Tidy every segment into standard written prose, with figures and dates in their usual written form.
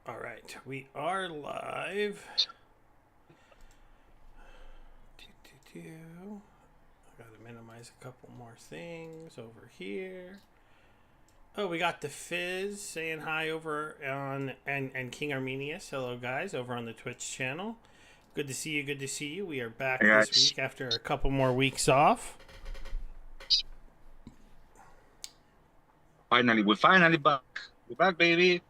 All right, we are live. I gotta minimize a couple more things over here. Oh, we got the Fizz saying hi over on and King Arminius. Hello, guys, over on the Twitch channel. Good to see you. Good to see you. We are back Yeah, this week after a couple more weeks off. we're finally back. We're back, baby.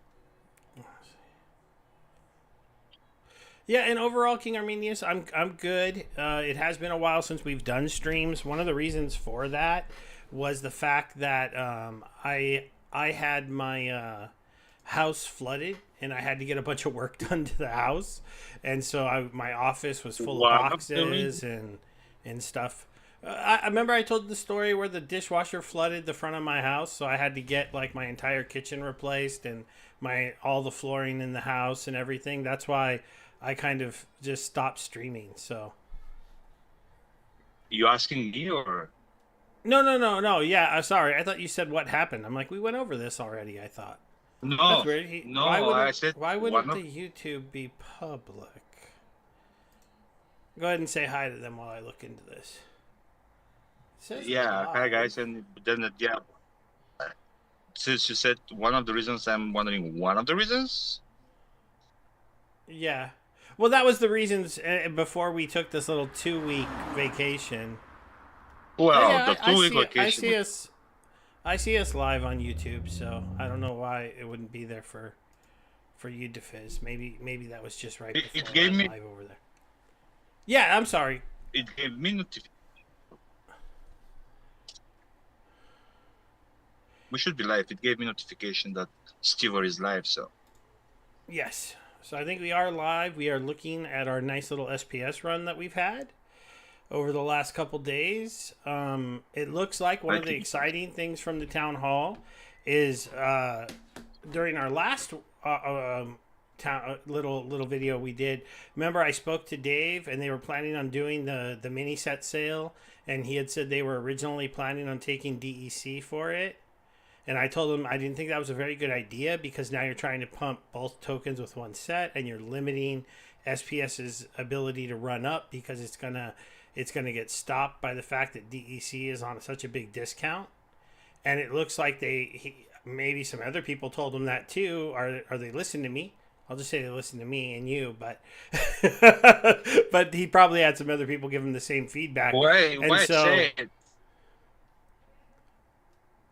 Yeah, and overall, King Arminius, I'm good. It has been a while since we've done streams. One of the reasons for that was the fact that I had my house flooded and I had to get a bunch of work done to the house, and so my office was full of One of the boxes reasons. and stuff. I remember I told the story where the dishwasher flooded the front of my house, so I had to get like my entire kitchen replaced and my all the flooring in the house and everything. That's why I kind of just stopped streaming. So You asking me or no. Yeah, sorry. I thought you said what happened. I'm like, we went over this already. I thought that's no? weird. Why No, I wouldn't said why one wouldn't of. the YouTube be public? Go ahead and say hi to them while I look into this. It says Yeah, hi live. guys, and then yeah. Since you said one of the reasons, I'm wondering one of the reasons. Yeah. Well, that was the reasons before we took this little 2 week vacation. Oh Well, the yeah, I 2 week see it. I vacation. see us. I see us live on YouTube, so I don't know why it wouldn't be there for you to fizz. Maybe that was just right It before I gave went me. live over there. Yeah, I'm sorry. It gave me notification. We should be live. It gave me notification that Stever is live. So Yes. So I think we are live. We are looking at our nice little SPS run that we've had over the last couple days. It looks like one I of the think exciting things from the town hall is during our last little video we did. Remember, I spoke to Dave, and they were planning on doing the mini set sale, and he had said they were originally planning on taking DEC for it. And I told him I didn't think that was a very good idea because now you're trying to pump both tokens with one set, and you're limiting SPS's ability to run up because it's gonna get stopped by the fact that DEC is on such a big discount. And it looks like maybe some other people told him that too. Are they listening to me? I'll just say they listen to me and you, but but he probably had some other people give him the same feedback, and why so say it?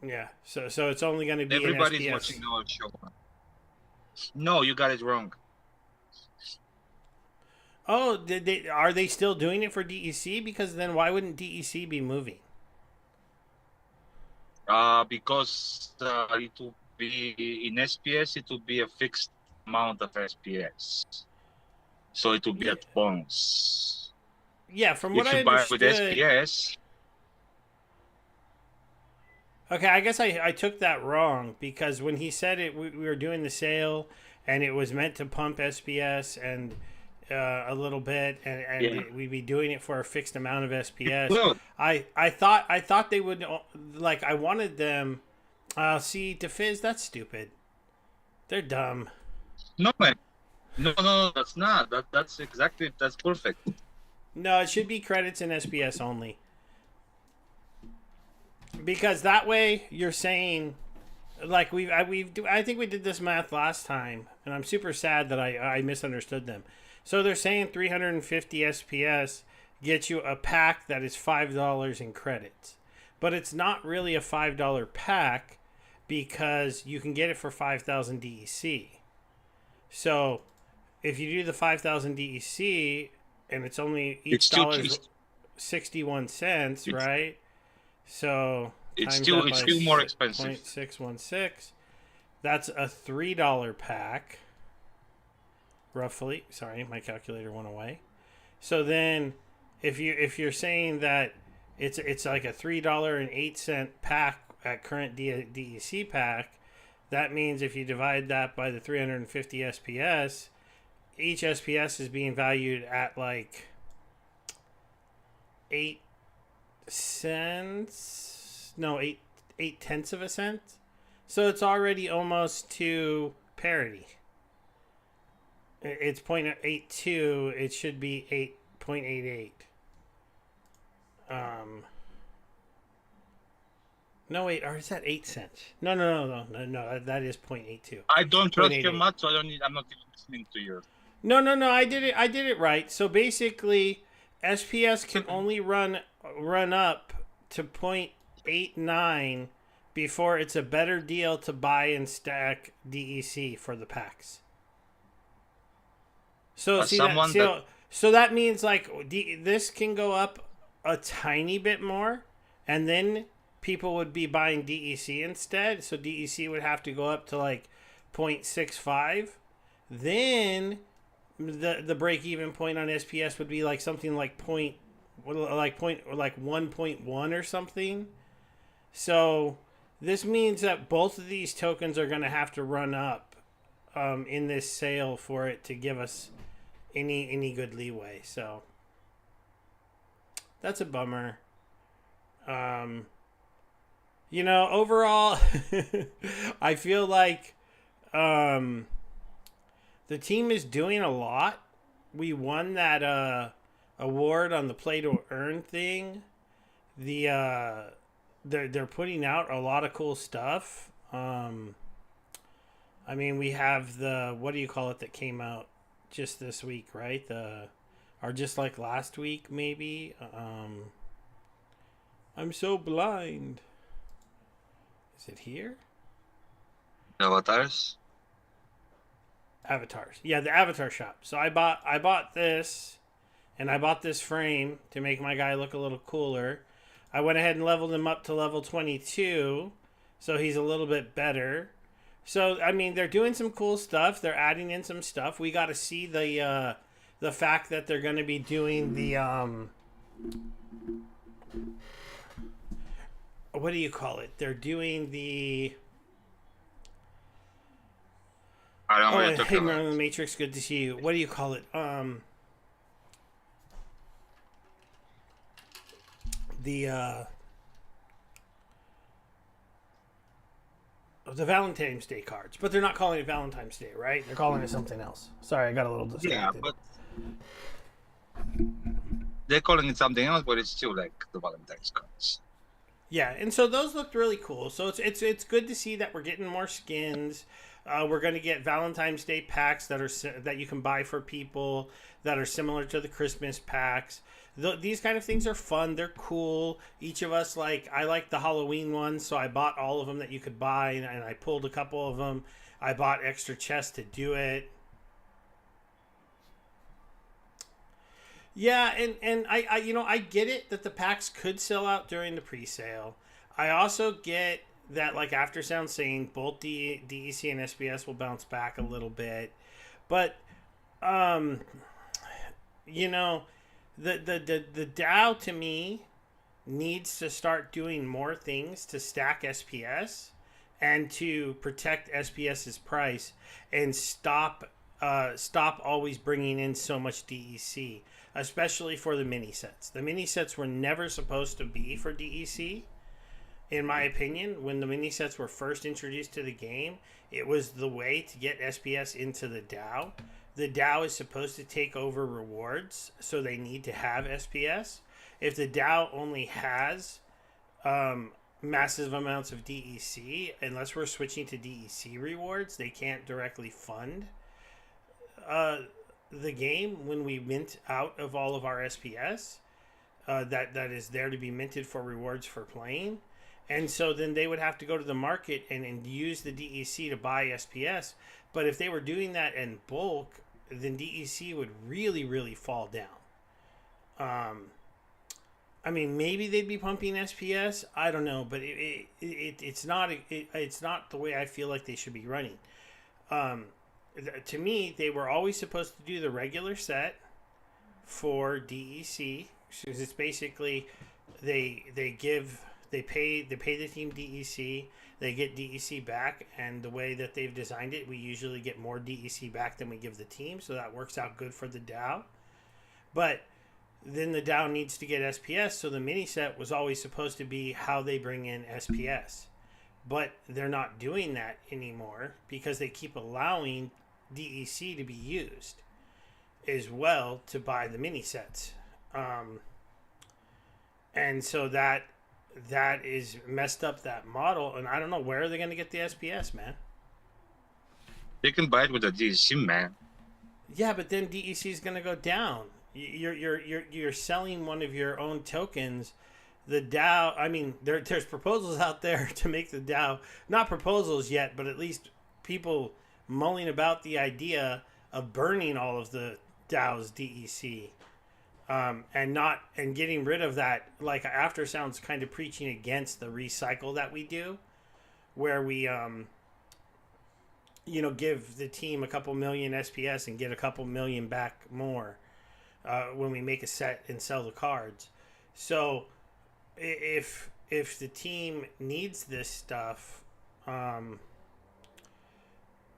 yeah, so it's only going to be an Everybody's watching SPS. our show. No, you got it wrong. Oh, are they still doing it for DEC? Because then why wouldn't DEC be moving? Because it will be in SPS, it will be a fixed amount of SPS. So it will be Yeah, at once. yeah. From what If I you buy with understood, SPS, okay, I guess I took that wrong because when he said it, we were doing the sale and it was meant to pump SPS and a little bit, yeah. and we'd be doing it for a fixed amount of SPS. Well, I thought they would like I wanted them. See, DeFizz, that's stupid. They're dumb. no, man. No, that's not. That's perfect. No, it should be credits in SPS only because that way you're saying like I think we did this math last time, and I'm super sad that I misunderstood them. So they're saying 350 SPS gets you a pack that is $5 in credits, but it's not really a $5 pack because you can get it for 5,000 DEC. So if you do the 5,000 DEC and it's only It's each still dollar is 61 cents, it's right? So it's times still that it's by still more expensive. 0.616, that's a $3 pack, roughly. Sorry, my calculator went away. So then, if you're saying that it's like a $3.08 pack at current DEC pack, that means if you divide that by the 350 SPS, each SPS is being valued at like 8 cents. No, 8 tenths of a cent. So it's already almost to parity. It's 0.82. It should be 8.88. No, wait, or is that 8 cents? No. That is 0.82. I don't trust you 0.88. much, so I don't need. I'm not even listening to you. No. I did it. I did it right. So basically, SPS can only run up to 0.89 before it's a better deal to buy and stack DEC for the packs. So As see that someone that so that means like this can go up a tiny bit more, and then people would be buying DEC instead. So DEC would have to go up to like 0.65. Then the break even point on SPS would be like something like 1.1 or something. So this means that both of these tokens are going to have to run up in this sale for it to give us any good leeway. So that's a bummer. Overall, I feel like the team is doing a lot. We won that award on the play to earn thing. They're putting out a lot of cool stuff. I mean, we have the what do you call it that came out just this week, right? Or just like last week, maybe. I'm so blind. Is it here? avatars. Avatars. Yeah, the avatar shop. So I bought this, and I bought this frame to make my guy look a little cooler. I went ahead and leveled him up to level 22, so he's a little bit better. So I mean, they're doing some cool stuff. They're adding in some stuff. We got to see the fact that they're going to be doing the what do you call it? They're doing the I don't know what you're hey talking Marilyn about. the Matrix, good to see you. What do you call it? The Valentine's Day cards, but they're not calling it Valentine's Day, right? They're calling it something else. Sorry, I got a little Yeah, distracted. but they're calling it something else, but it's still like the Valentine's cards. Yeah, and so those looked really cool. So it's good to see that we're getting more skins. We're going to get Valentine's Day packs that you can buy for people that are similar to the Christmas packs. These kind of things are fun. They're cool. Each of us I like the Halloween ones, so I bought all of them that you could buy, and I pulled a couple of them. I bought extra chests to do it. Yeah, and I get it that the packs could sell out during the pre-sale. I also get that like after Sound saying both DEC and SBS will bounce back a little bit, but um, you know, the DAO to me needs to start doing more things to stack SPS and to protect SPS's price and stop always bringing in so much DEC, especially for the mini sets. The mini sets were never supposed to be for DEC. In my opinion, when the mini sets were first introduced to the game, it was the way to get SPS into the DAO. The DAO is supposed to take over rewards, so they need to have SPS. If the DAO only has massive amounts of DEC, unless we're switching to DEC rewards, they can't directly fund uh, the game when we mint out of all of our SPS. That is there to be minted for rewards for playing. And so then they would have to go to the market and use the DEC to buy SPS. But if they were doing that in bulk, then DEC would really, really fall down. I mean, maybe they'd be pumping SPS. I don't know, but it's not it's not the way I feel like they should be running. To me, they were always supposed to do the regular set for DEC, because it's basically they pay the team DEC, they get DEC back, and the way that they've designed it, we usually get more DEC back than we give the team, so that works out good for the DAO. But then the DAO needs to get SPS, so the mini set was always supposed to be how they bring in SPS. But they're not doing that anymore because they keep allowing DEC to be used as well to buy the mini sets. And so that is messed up that model, and I don't know where they're going to get the SPS, man. They can buy it with a DEC, man. Yeah, but then DEC is going to go down. You're selling one of your own tokens. The DAO. I mean, there's proposals out there to make the DAO, not proposals yet, but at least people mulling about the idea of burning all of the DAO's DEC. And getting rid of that, like After Sounds kind of preaching against the recycle that we do, where we give the team a couple million SPS and get a couple million back more when we make a set and sell the cards. So if the team needs this stuff, I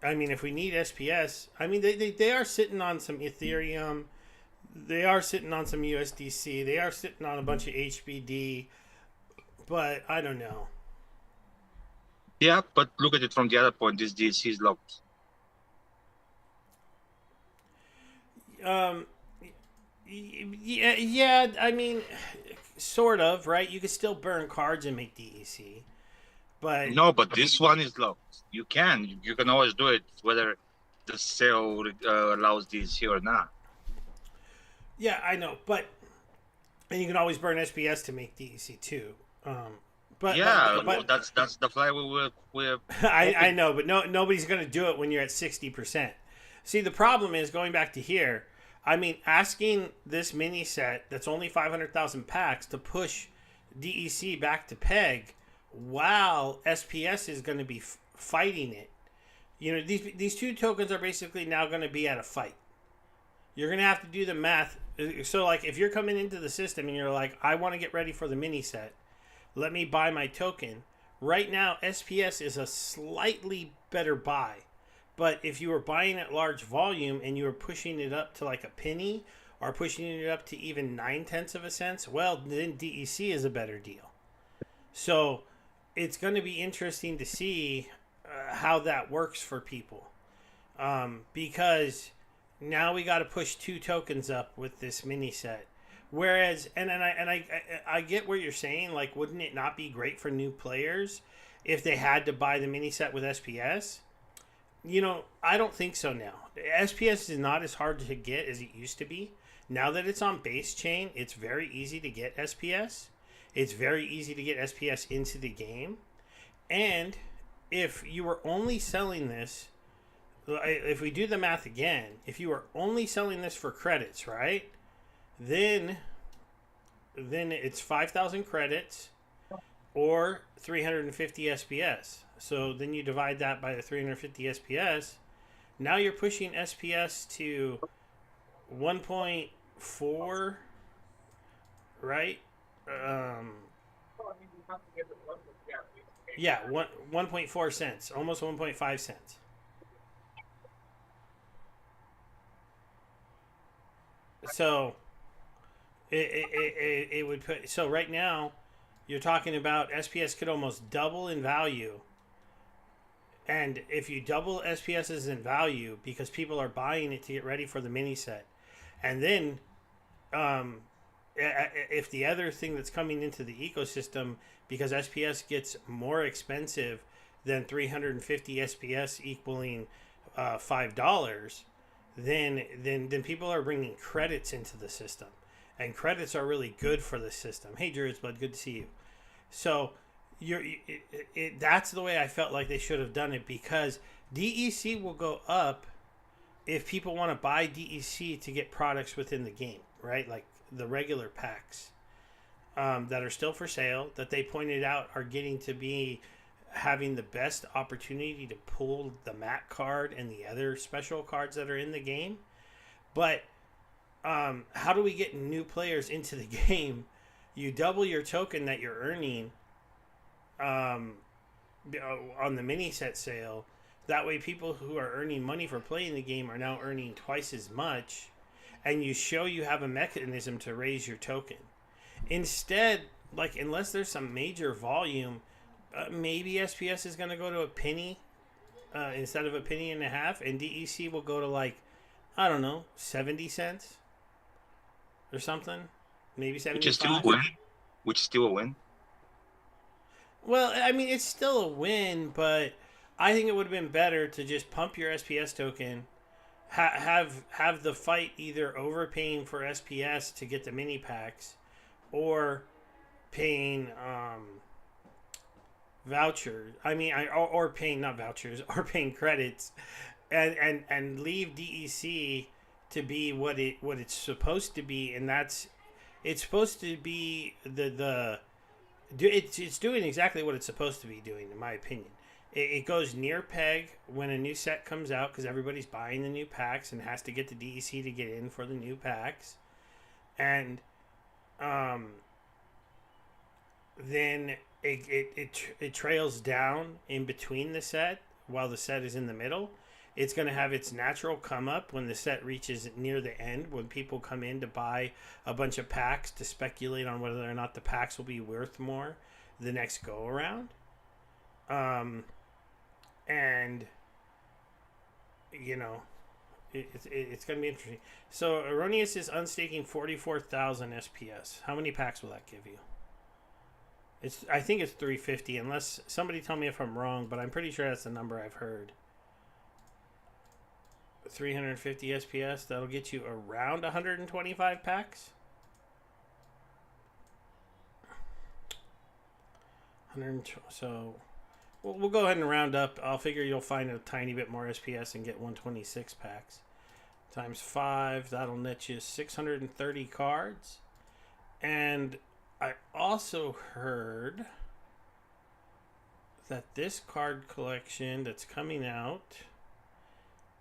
mean, if we need SPS, I mean, they are sitting on some Ethereum. They are sitting on some USDC. They are sitting on a bunch of HBD. But I don't know. Yeah, but look at it from the other point. This DEC is locked. Yeah. I mean, sort of, right? You could still burn cards and make DEC. But no, but this one is locked. You can always do it, whether the sale allows DEC or not. Yeah, I know, and you can always burn SPS to make DEC too. But that's the flywheel we're I know, but nobody's going to do it when you're at 60%. See, the problem is going back to here. I mean, asking this mini set that's only 500,000 packs to push DEC back to peg, while SPS is going to be fighting it. You know, these two tokens are basically now going to be at a fight. You're going to have to do the math. So, like, if you're coming into the system and you're like, I want to get ready for the mini set, let me buy my token. Right now, SPS is a slightly better buy. But if you were buying at large volume and you were pushing it up to like a penny or pushing it up to even 9/10 of a cent, well, then DEC is a better deal. So, it's going to be interesting to see how that works for people. Because now we got to push 2 tokens up with this mini set. Whereas, and I get what you're saying. Like, wouldn't it not be great for new players if they had to buy the mini set with SPS? You know, I don't think so now. SPS is not as hard to get as it used to be. Now that it's on base chain, it's very easy to get SPS. It's very easy to get SPS into the game. And if you were only selling this, if we do the math again, if you were only selling this for credits, right? Then it's 5,000 credits or 350 SPS. So then you divide that by the 350 SPS. Now you're pushing SPS to 1.4, right? Yeah, 1.4 cents, almost 1.5 cents. So it would put, so right now you're talking about SPS could almost double in value. And if you double SPS's in value because people are buying it to get ready for the mini set, and then if the other thing that's coming into the ecosystem, because SPS gets more expensive than 350 SPS equaling $5, then people are bringing credits into the system, and credits are really good for the system. Hey, Druids Blood, good to see you. So that's the way I felt like they should have done it, because DEC will go up if people want to buy DEC to get products within the game, right? Like the regular packs that are still for sale, that they pointed out are getting to be having the best opportunity to pull the mat card and the other special cards that are in the game. But how do we get new players into the game? You double your token that you're earning on the mini set sale. That way people who are earning money for playing the game are now earning twice as much, and you show you have a mechanism to raise your token. Instead, like, unless there's some major volume, maybe SPS is going to go to a penny, instead of a penny and a half, and DEC will go to like, I don't know, 70 cents or something, maybe which is still a 75. win. Which is still a win. Well, I mean, it's still a win, but I think it would have been better to just pump your SPS token, have the fight either overpaying for SPS to get the mini packs, or paying vouchers. I mean, or paying not vouchers or paying credits, and leave DEC to be what it's supposed to be, and that's it's supposed to be it's doing exactly what it's supposed to be doing, in my opinion. It goes near peg when a new set comes out because everybody's buying the new packs and has to get the DEC to get in for the new packs, and then it trails down in between the set while the set is in the middle. It's going to have its natural come up when the set reaches near the end, when people come in to buy a bunch of packs to speculate on whether or not the packs will be worth more the next go around. And you know, it's going to be interesting. So Erroneous is unstaking 44,000 SPS. How many packs will that give you? I think it's 350, unless somebody tell me if I'm wrong, but I'm pretty sure that's the number I've heard. 350 SPS, that'll get you around 125 packs. 100, so we'll go ahead and round up. I'll figure you'll find a tiny bit more SPS and get 126 packs. Times 5, that'll net you 630 cards. And I also heard that this card collection that's coming out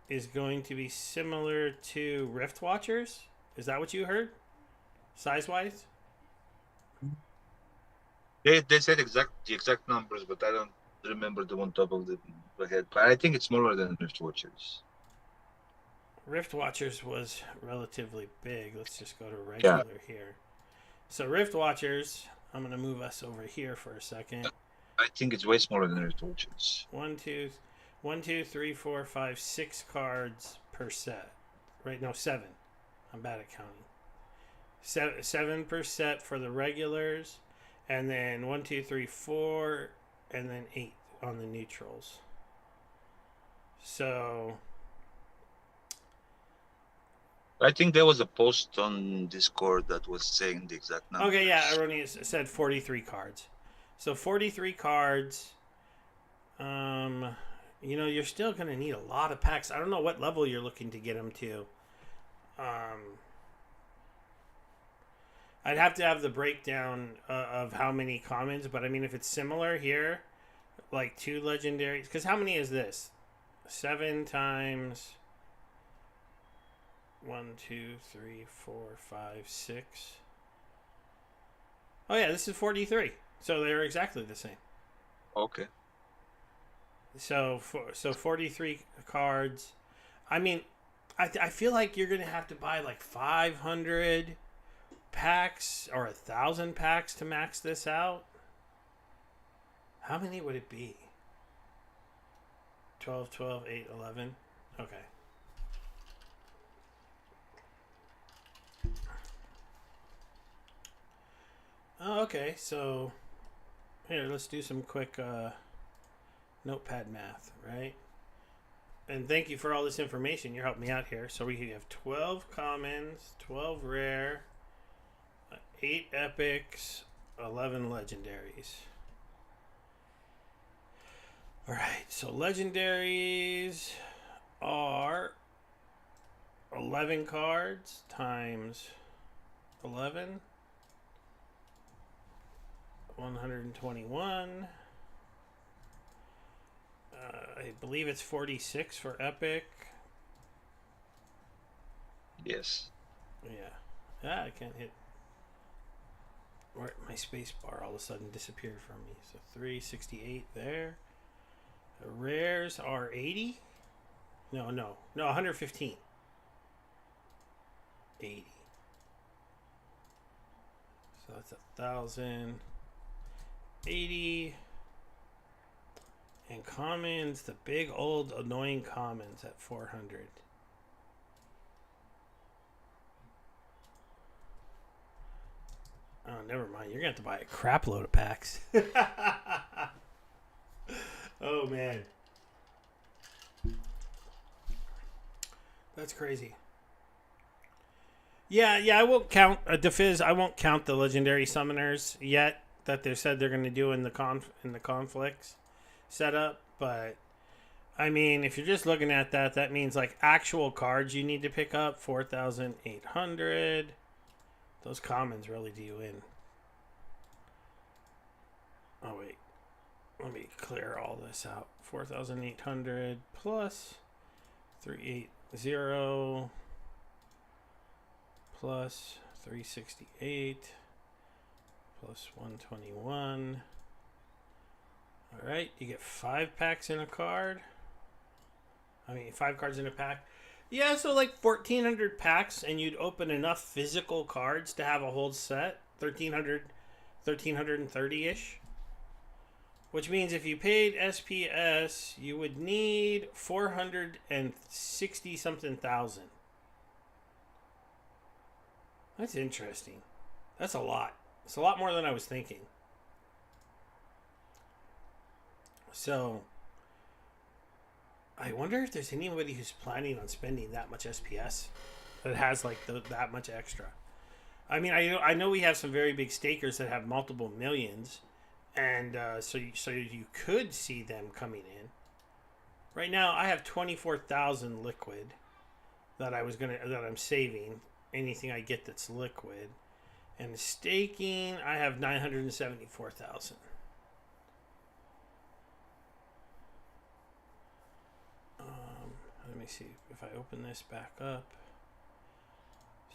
is going to be similar to Rift Watchers. Is that what you heard? Size-wise? They said the exact numbers, but I don't remember them on top of the head. But I think it's smaller than Rift Watchers. Rift Watchers was relatively big. Let's just go to regular here. So Rift Watchers, I'm going to move us over here for a second. I think it's way smaller than Rift Watchers. 1, 2, 3, 4, 5, 6 cards per set. Right? No, 7. I'm bad at counting. 7 per set for the regulars, and then 1, 2, 3, 4, and then 8 on the neutrals. So I think there was a post on Discord that was saying the exact number. okay, yeah, Erroneous said 43 cards. So 43 cards. You know, you're still going to need a lot of packs. I don't know what level you're looking to get them to. I'd have to have the breakdown of how many commons, but I mean, if it's similar here, like 2 legendaries, because how many is this? 7 times 1, 2, 3, 4, 5, 6. Oh yeah, this is 43. So they're exactly the same. Okay. So 43 cards. I mean, I feel like you're gonna have to buy like 500 packs or 1,000 packs to max this out. How many would it be? 12, 12, 8, 11. Okay. Oh, okay. So here, let's do some quick notepad math, right? And thank you for all this information. You're helping me out here. So we have 12 commons, 12 rare, 8 epics, 11 legendaries. All right, so legendaries are 11 cards times 11, 121. I believe it's 46 for epic. Yes. Yeah. I can't hit. Where my space bar all of a sudden disappeared from me. So 368 there. The rares are 80. No, 115. 80. So that's 1,000. 80. And commons, the big old annoying commons at 400. Oh, never mind. You're going to have to buy a crap load of packs. Oh, man. That's crazy. Yeah, I won't count Defiz. I won't count the legendary summoners yet that they said they're going to do in the conflicts setup. But I mean, if you're just looking at that, that means like actual cards you need to pick up 4,800. Those commons really do you in. Oh wait, let me clear all this out. 4,800 plus 380 plus 368 plus 121. All right, you get 5 packs in a card. 5 cards in a pack. Yeah, so like 1,400 packs, and you'd open enough physical cards to have a whole set. 1,330-ish. Which means if you paid SPS, you would need 460 something thousand. That's interesting. That's a lot. It's a lot more than I was thinking. So, I wonder if there's anybody who's planning on spending that much SPS that has like that much extra. I mean, I know we have some very big stakers that have multiple millions, and so you could see them coming in. Right now, I have 24,000 liquid that I'm saving. Anything I get that's liquid, and staking, I have 974,000. Let me see if I open this back up.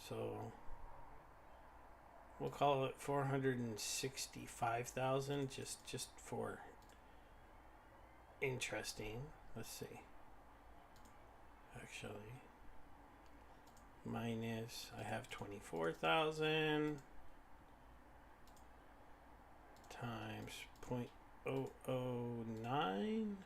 So we'll call it 465,000, just for interesting. Let's see. Actually, minus, I have 24,000 times 0.009.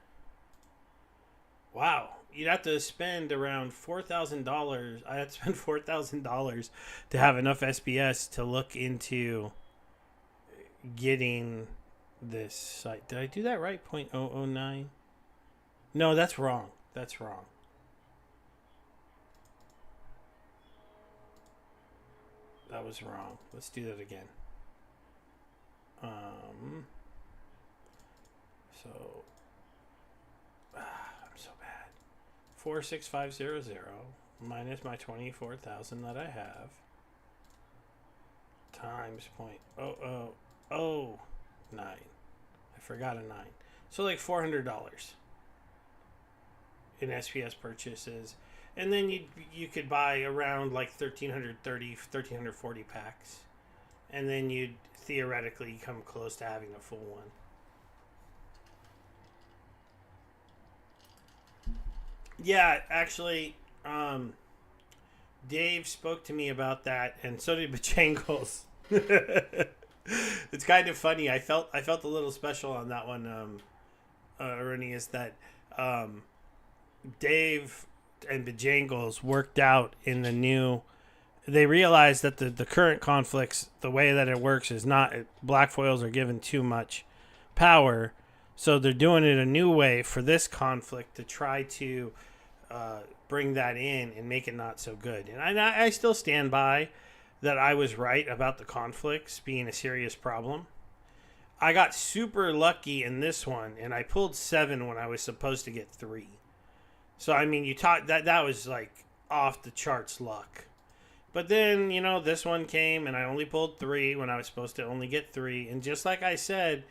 Wow, you'd have to spend around $4,000. I had to spend $4,000 to have enough SPS to look into getting this site. Did I do that right? 0.009? No, that's wrong. That's wrong. That was wrong. Let's do that again. So I'm so bad. 46500 minus my 24,000 that I have times 0.0009. I forgot a 9. So like $400 in SPS purchases. And then you could buy around like 1,340 packs. And then you'd theoretically come close to having a full one. Yeah, actually, Dave spoke to me about that, and so did Bajangles. It's kind of funny. I felt a little special on that one, Ernie, is that Dave and Bajangles worked out in the new. They realized that the current conflicts, the way that it works is not, black foils are given too much power, so they're doing it a new way for this conflict to try to bring that in and make it not so good. And I still stand by that I was right about the conflicts being a serious problem. I got super lucky in this one, and I pulled 7 when I was supposed to get 3. So I mean, you taught that was like off the charts luck. But then, this one came, and I only pulled 3 when I was supposed to only get 3. And just like I said,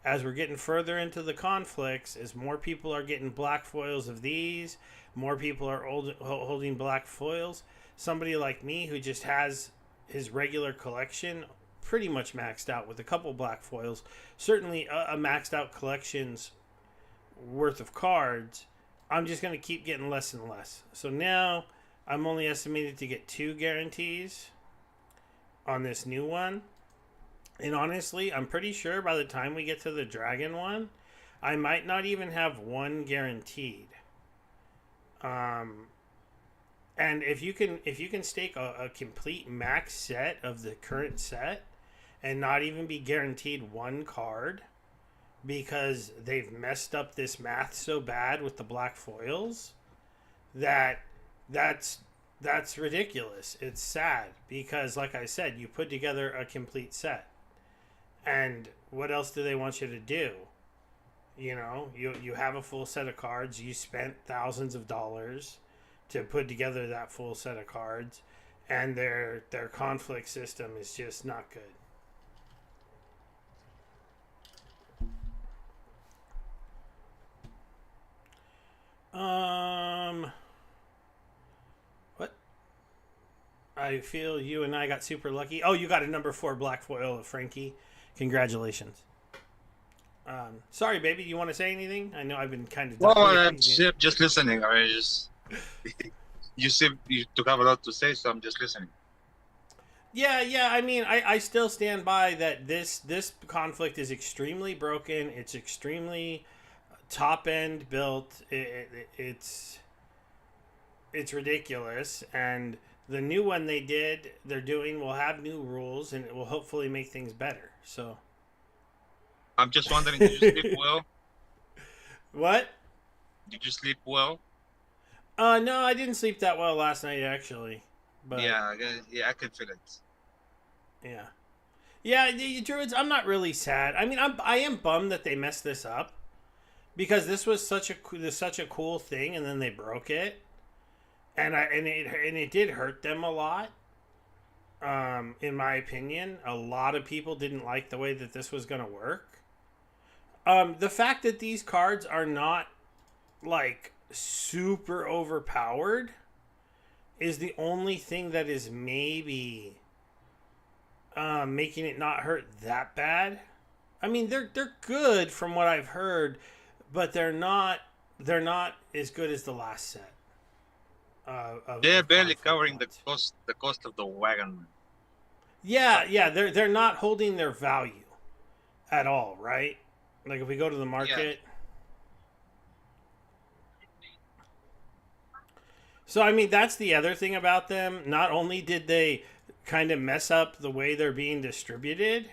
as we're getting further into the conflicts, as more people are getting black foils of these, more people are holding black foils. Somebody like me who just has his regular collection pretty much maxed out with a couple black foils, certainly a maxed out collection's worth of cards, I'm just going to keep getting less and less. So now I'm only estimated to get 2 guarantees on this new one. And honestly, I'm pretty sure by the time we get to the dragon one, I might not even have one guaranteed. Um, and if you can stake a complete max set of the current set and not even be guaranteed one card because they've messed up this math so bad with the black foils that that's that's ridiculous. It's sad because like I said, you put together a complete set. And what else do they want you to do? You have a full set of cards. You spent thousands of dollars to put together that full set of cards, and their conflict system is just not good. What? I feel you and I got super lucky. Oh, you got a number 4 black foil of Frankie. Congratulations. Sorry, baby. You want to say anything? I know I've been kind of Well, dominating you. just listening. I mean, just you seem you to have a lot to say, so I'm just listening. Yeah, yeah. I mean, I still stand by that this conflict is extremely broken. It's extremely top end built. It's ridiculous, and the new one they're doing will have new rules, and it will hopefully make things better. So, I'm just wondering, did you sleep well? what? Did you sleep well? No, I didn't sleep that well last night actually, but Yeah, yeah, I can feel it. yeah, yeah. The Druids. I'm not really sad. I mean, I am bummed that they messed this up because this was such a cool thing, and then they broke it, and it did hurt them a lot. In my opinion, a lot of people didn't like the way that this was going to work. The fact that these cards are not like super overpowered is the only thing that is maybe making it not hurt that bad. I mean, they're good from what I've heard, but they're not as good as the last set They're of barely conflict covering ones. the cost of the wagon. Yeah, yeah, they're not holding their value at all, right? Like if we go to the Yeah, market. So I mean, that's the other thing about them. Not only did they kind of mess up the way they're being distributed.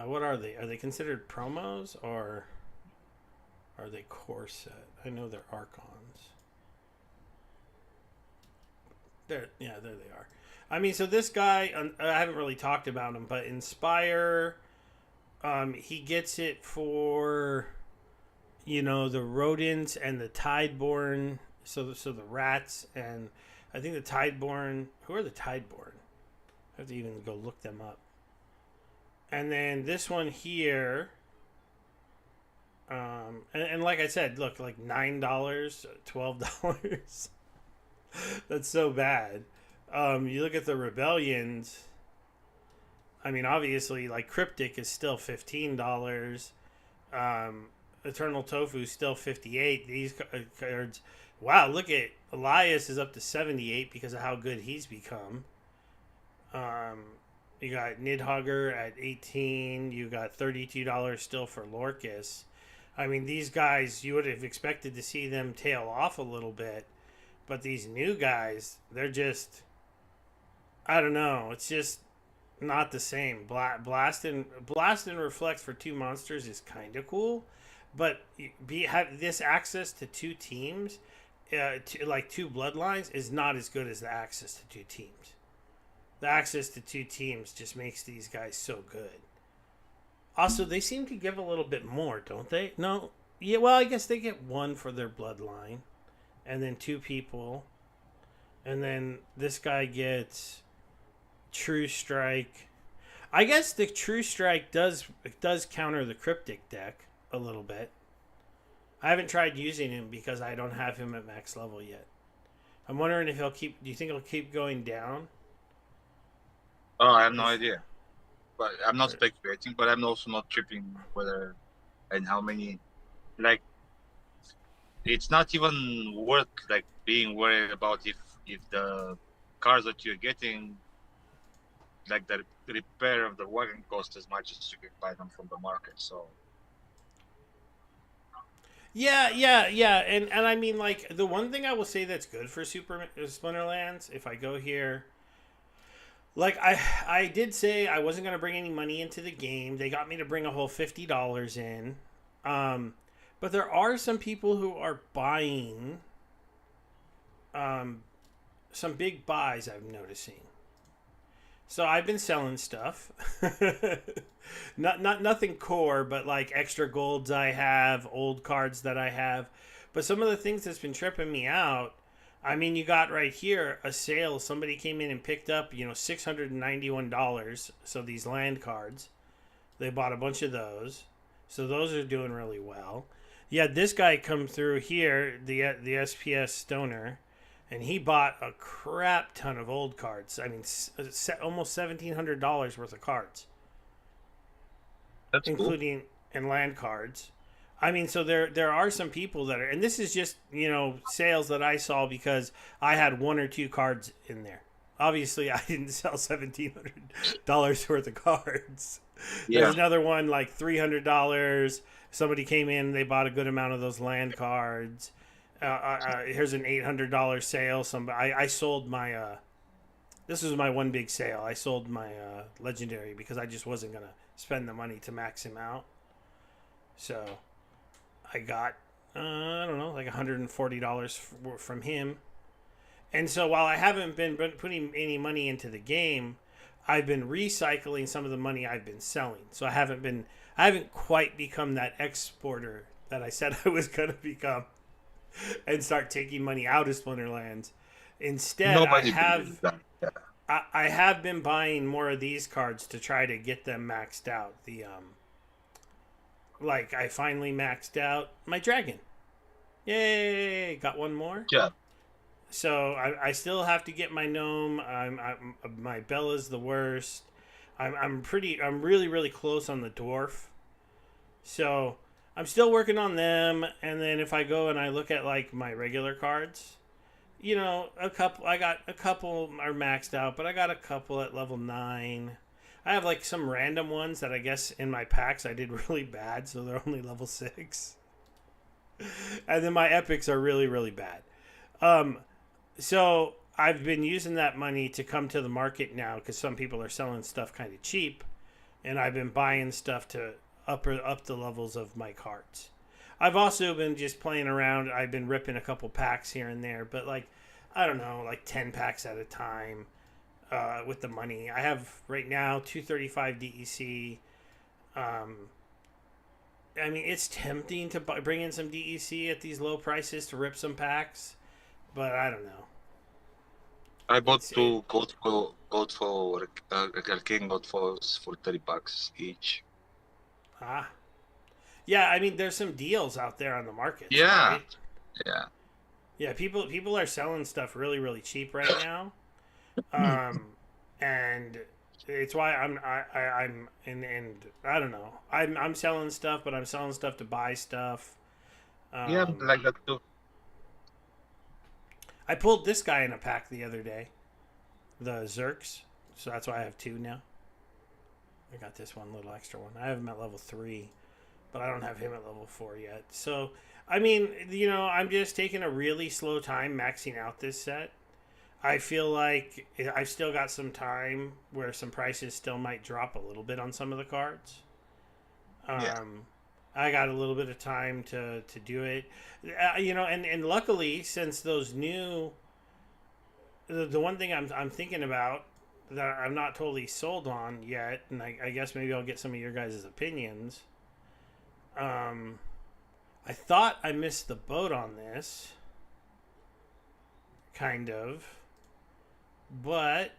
What are they? Are they considered promos or are they core set? I know they're archons. There they are. I mean, so this guy, I haven't really talked about him, but Inspire, he gets it for the rodents and the tideborn. So the rats and I think the tideborn. Who are the tideborn? I have to even go look them up. And then this one here, and like I said, look, like $9, $12. That's so bad. You look at the rebellions. I mean, obviously, like Cryptic is still $15. Eternal Tofu is still 58. These cards. Wow, look at Elias is up to 78 because of how good he's become. Um, you got Nidhogger at 18. You got $32 still for Lorcus. I mean, these guys, you would have expected to see them tail off a little bit. But these new guys, they're just, I don't know. It's just not the same. Blast and Reflect for 2 monsters is kind of cool. But have this access to 2 teams, like 2 bloodlines, is not as good as the access to 2 teams. The access to 2 teams just makes these guys so good. Also, they seem to give a little bit more, don't they? No, yeah. Well, I guess they get 1 for their bloodline, and then 2 people, and then this guy gets True Strike. I guess the True Strike does counter the Cryptic deck a little bit. I haven't tried using him because I don't have him at max level yet. I'm wondering if he'll keep. Do you think he'll keep going down? oh, I have no If idea, but I'm not or, speculating. But I'm also not tripping whether and how many. Like, it's not even worth like being worried about if the cars that you're getting, like the repair of the wagon, cost as much as you can buy them from the market. So Yeah, and I mean, like, the one thing I will say that's good for Super Splinterlands, if I go here, like, I did say I wasn't gonna bring any money into the game. They got me to bring a whole $50 in, um, but there are some people who are buying um, some big buys. I'm noticing. So I've been selling stuff, not nothing core, but like extra golds I have, old cards that I have. But some of the things that's been tripping me out. I mean, you got right here a sale. Somebody came in and picked up, $691. So these land cards, they bought a bunch of those. So those are doing really well. Yeah, this guy come through here, the SPS Stoner, and he bought a crap ton of old cards. I mean, almost $1,700 worth of cards, That's cool. including and land cards. I mean, so there are some people that are, and this is just sales that I saw because I had one or two cards in there. Obviously, I didn't sell $1,700 worth of cards. There's Yeah. another one like $300. Somebody came in, they bought a good amount of those land cards. Here's an $800 sale. I sold my. This was my one big sale. I sold my legendary because I just wasn't gonna spend the money to max him out. So I got I don't know, like $140 from him. And so while I haven't been putting any money into the game, I've been recycling some of the money I've been selling. So I haven't quite become that exporter that I said I was gonna become and start taking money out of Splinterlands. Instead, Nobody believes that. Yeah. I have been buying more of these cards to try to get them maxed out. Like I finally maxed out my dragon. Yay! Got one more. Yeah. So I still have to get my gnome. My Bella's the worst. I'm really really close on the dwarf. So I'm still working on them. And then if I go and I look at like my regular cards, I got a couple are maxed out, but I got a couple at level 9. I have like some random ones that I guess in my packs I did really bad, so they're only level 6. And then my epics are really really bad. Um, so I've been using that money to come to the market now because some people are selling stuff kind of cheap, and I've been buying stuff to up the levels of my cards. I've also been just playing around. I've been ripping a couple packs here and there, but like I don't know, like 10 packs at a time with the money. I have right now 235 DEC. Um, I mean, it's tempting to bring in some DEC at these low prices to rip some packs, but I don't know. I bought It's it. two King gold foils for $30 each. Ah, yeah. I mean, there's some deals out there on the markets, Yeah. right? Yeah. Yeah, people are selling stuff really really cheap right now, and it's why I'm and I don't know. I'm selling stuff, but I'm selling stuff to buy stuff. Yeah, Um, like that too. I pulled this guy in a pack the other day, the Zerks, so that's why I have two now. I got this one little extra one. I have him at level 3, but I don't have him at level 4 yet. So I mean, I'm just taking a really slow time maxing out this set. I feel like I've still got some time where some prices still might drop a little bit on some of the cards. Yeah. Um, I got a little bit of time to do it, and luckily since those new, the one thing I'm thinking about that I'm not totally sold on yet, and I guess maybe I'll get some of your guys' opinions. Um, I thought I missed the boat on this, kind of, but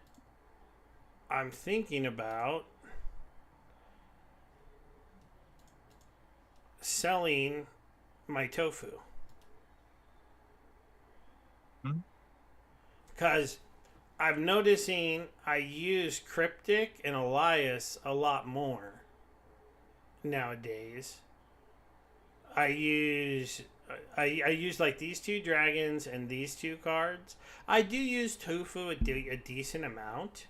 I'm thinking about selling my tofu Hmm? because I'm noticing I use Cryptic and Elias a lot more nowadays. I use I use like these two dragons and these two cards. I do use tofu a decent amount,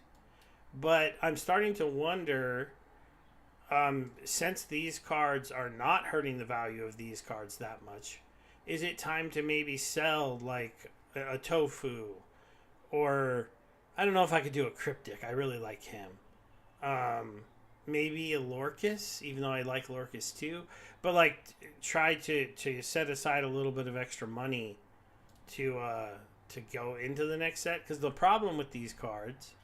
but I'm starting to wonder Since these cards are not hurting the value of these cards that much, is it time to maybe sell like a tofu, or I don't know if I could do a cryptic. I really like him. Um, Maybe a Lorcus, even though I like Lorcus too. But like, try to set aside a little bit of extra money to go into the next set. Because the problem with these cards,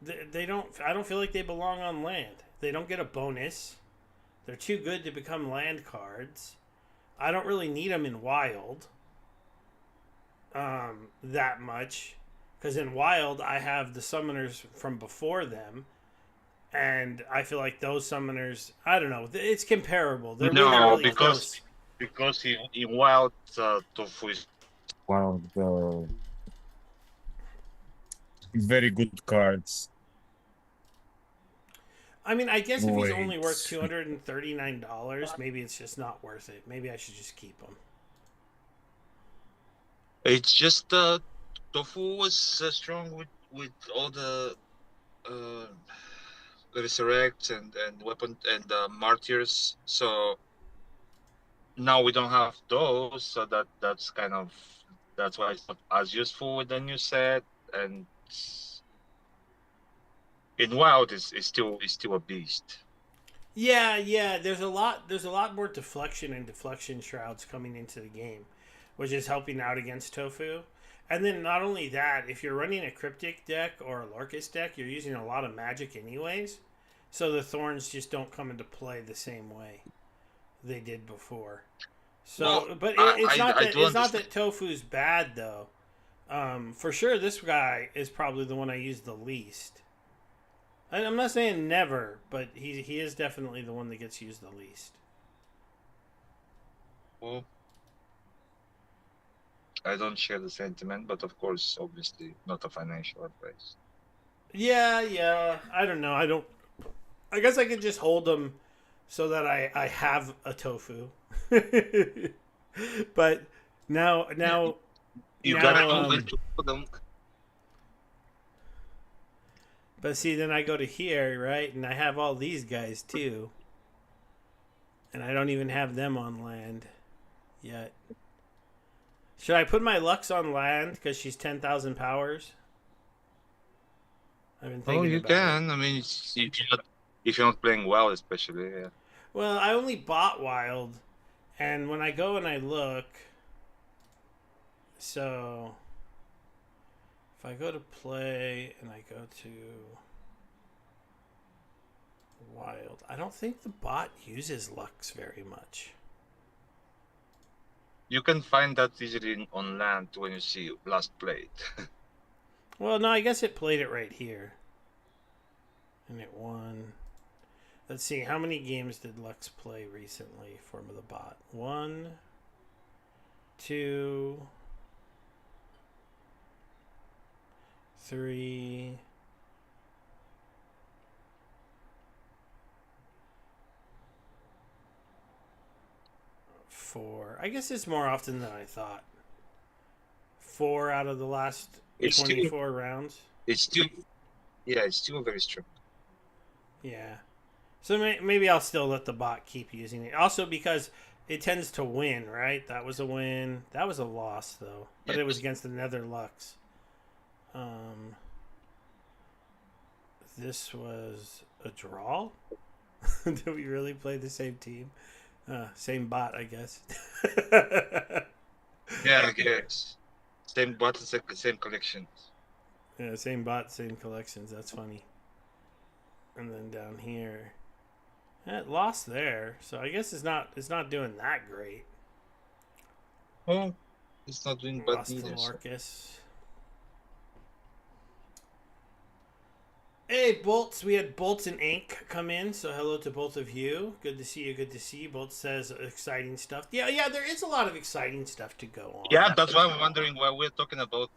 they don't. I don't feel like they belong on land. They don't get a bonus. They're too good to become land cards. I don't really need them in wild that much, because in wild I have the summoners from before them, and I feel like those summoners. I don't know. It's comparable. They're really No, really close. because in wild tofu is one of the very good cards. I mean, I guess if he's only Wait. worth $239, maybe it's just not worth it. Maybe I should just keep him. it's just tofu was strong with all the uh, resurrects and weapon and martyrs. So now we don't have those. So that's why it's not as useful with the new set. And in wild is still a beast. Yeah, yeah. There's a lot. There's a lot more deflection and deflection shrouds coming into the game, which is helping out against Tofu. And then not only that, if you're running a Cryptic deck or a Lorcus deck, you're using a lot of magic anyways. So the thorns just don't come into play the same way they did before. So, Well, but it's I not I that do it's not understand. that Tofu's bad though. For sure, this guy is probably the one I use the least. I'm not saying never, but he is definitely the one that gets used the least. Well, I don't share the sentiment, but of course, obviously, not a financial advice. Yeah, yeah. I don't know. I don't. I guess I could just hold them so that I have a tofu. But now now You gotta now know when to put them. but see, then I go to here, right, and I have all these guys too, and I don't even have them on land yet. Should I put my Lux on land because she's 10,000 powers? I've been Oh, thinking you about it. can. I mean, if you're not playing well, especially. Yeah. Well, I only bought Wild, and when I go and I look, so if I go to play and I go to Wild, I don't think the bot uses Lux very much. You can find that easily on land when you see last played. Well, no, I guess it played it right here. And it won. Let's see, how many games did Lux play recently for the bot? 1, 2, 3, 4. I guess it's more often than I thought. 4 out of the last It's still, 24 rounds. it's still, yeah, it's still very strong. Yeah. So maybe I'll still let the bot keep using it. Also because it tends to win, right? That was a win. That was a loss, though. But it was against the Nether Lux. This was a draw? Did we really play the same team? Same bot, I guess. Yeah, I guess. Same buttons, same collection. Yeah, same bot, same collections. That's funny. And then down here, it lost there. So I guess it's not doing that great. Oh, it's not doing bad Lost to either. So. Lorcus. Hey, Bolts. We had Bolts and Ink come in, so hello to both of you. Good to see you. Good to see you. Bolts says exciting stuff. Yeah, there is a lot of exciting stuff to go on. Yeah, that's why I'm wondering why we're talking about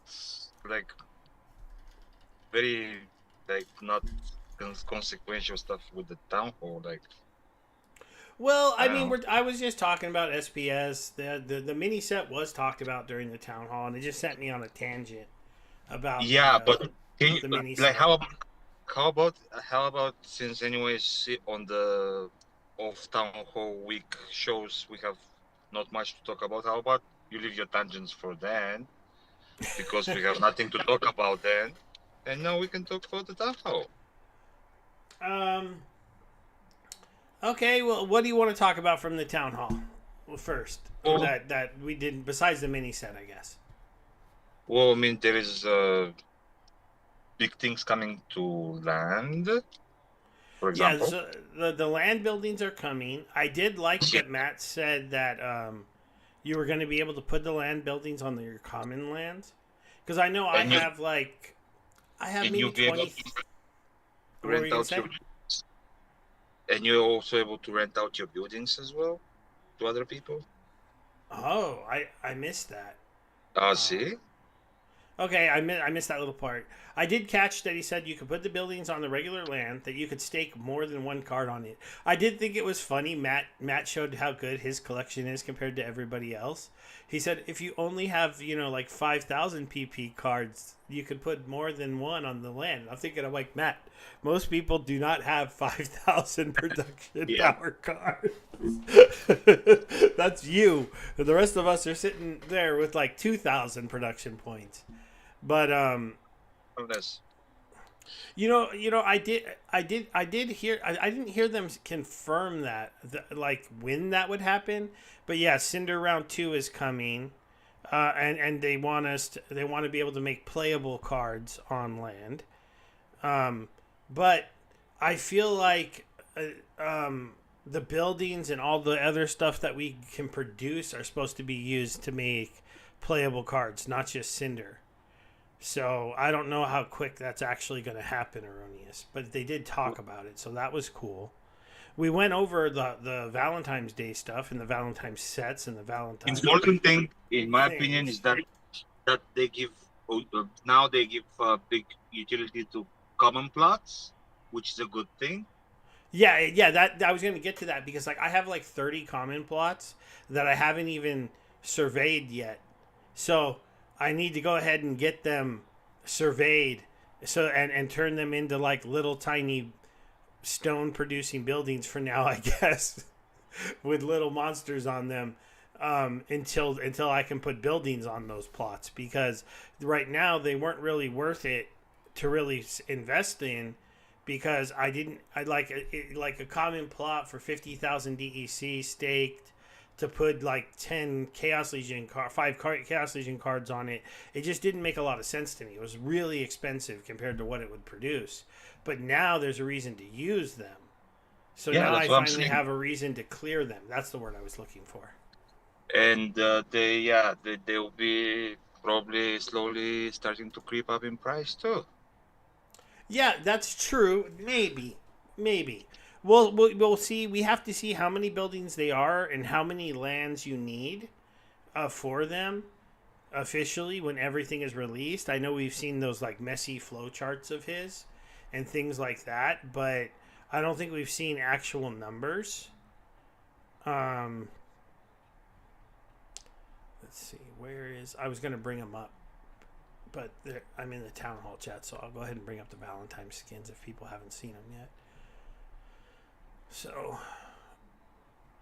like very like not consequential stuff with the town hall. Like, Well, I I mean, don't know. I was just talking about SPS. The mini set was talked about during the town hall, and it just sent me on a tangent about Yeah, but can you, the mini like set. how about since anyways on the off town hall week shows we have not much to talk about. How about you leave your tangents for then because we have nothing to talk about then, and now we can talk about the town hall. Um. Okay. Well, what do you want to talk about from the town hall? Well, first, Well, that we did besides the mini set, I guess. well, I mean there is big things coming to land, for Yeah. example. So the land buildings are coming. I did like that Matt said that you were going to be able to put the land buildings on your common lands, because I know And I have you'll maybe be able 20. to What were rent you gonna out say? you're also able to rent out your buildings as well to other people. Oh, I missed that. See, Okay, I missed that little part. I did catch that he said you could put the buildings on the regular land, that you could stake more than one card on it. I did think it was funny. Matt showed how good his collection is compared to everybody else. He said if you only have like 5,000 PP cards, you could put more than one on the land. I'm like Matt. Most people do not have 5,000 production yeah, power cards. That's you. The rest of us are sitting there with like 2,000 production points. But unless I did hear. I didn't hear them confirm that, like when that would happen. But yeah, Cinder Round 2 is coming, and they want to be able to make playable cards on land. But I feel like the buildings and all the other stuff that we can produce are supposed to be used to make playable cards, not just Cinder. So I don't know how quick that's actually going to happen, Erroneous. But they did talk about it, so that was cool. We went over the Valentine's Day stuff and the Valentine's sets and the Valentine's important thing, in my opinion, is things. that they give now they give big utility to common plots, which is a good thing. Yeah. That I was going to get to that because like I have like 30 common plots that I haven't even surveyed yet. So I need to go ahead and get them surveyed, and turn them into like little tiny stone producing buildings for now, I guess, with little monsters on them, until I can put buildings on those plots, because right now they weren't really worth it to really invest in, because I like a common plot for 50,000 DEC staked to put like 10 Chaos Legion 5 Chaos Legion cards on it. It just didn't make a lot of sense to me. It was really expensive compared to what it would produce. But now there's a reason to use them. So Yeah, now that's I what I'm finally saying. have a reason to clear them. That's the word I was looking for. And they'll be probably slowly starting to creep up in price too. Yeah, that's true. Maybe. We'll see. We have to see how many buildings they are and how many lands you need for them officially when everything is released. I know we've seen those like messy flow charts of his and things like that, but I don't think we've seen actual numbers. Um, let's see. Where is? I was going to bring them up, but I'm in the town hall chat, so I'll go ahead and bring up the Valentine skins if people haven't seen them yet. So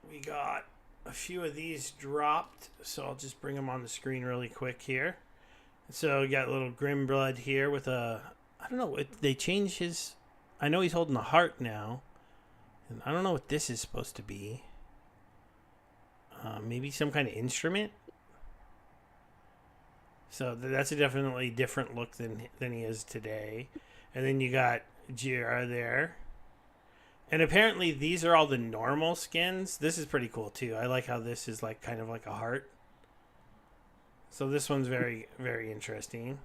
we got a few of these dropped, so I'll just bring them on the screen really quick here. So we got a little Grimblood here with a, I don't know, they changed his, I know he's holding a heart now, and I don't know what this is supposed to be. Maybe some kind of instrument. So that's a definitely different look than he is today. And then you got Jira there. And apparently these are all the normal skins. This is pretty cool too. I like how this is like kind of like a heart. So this one's very, very interesting.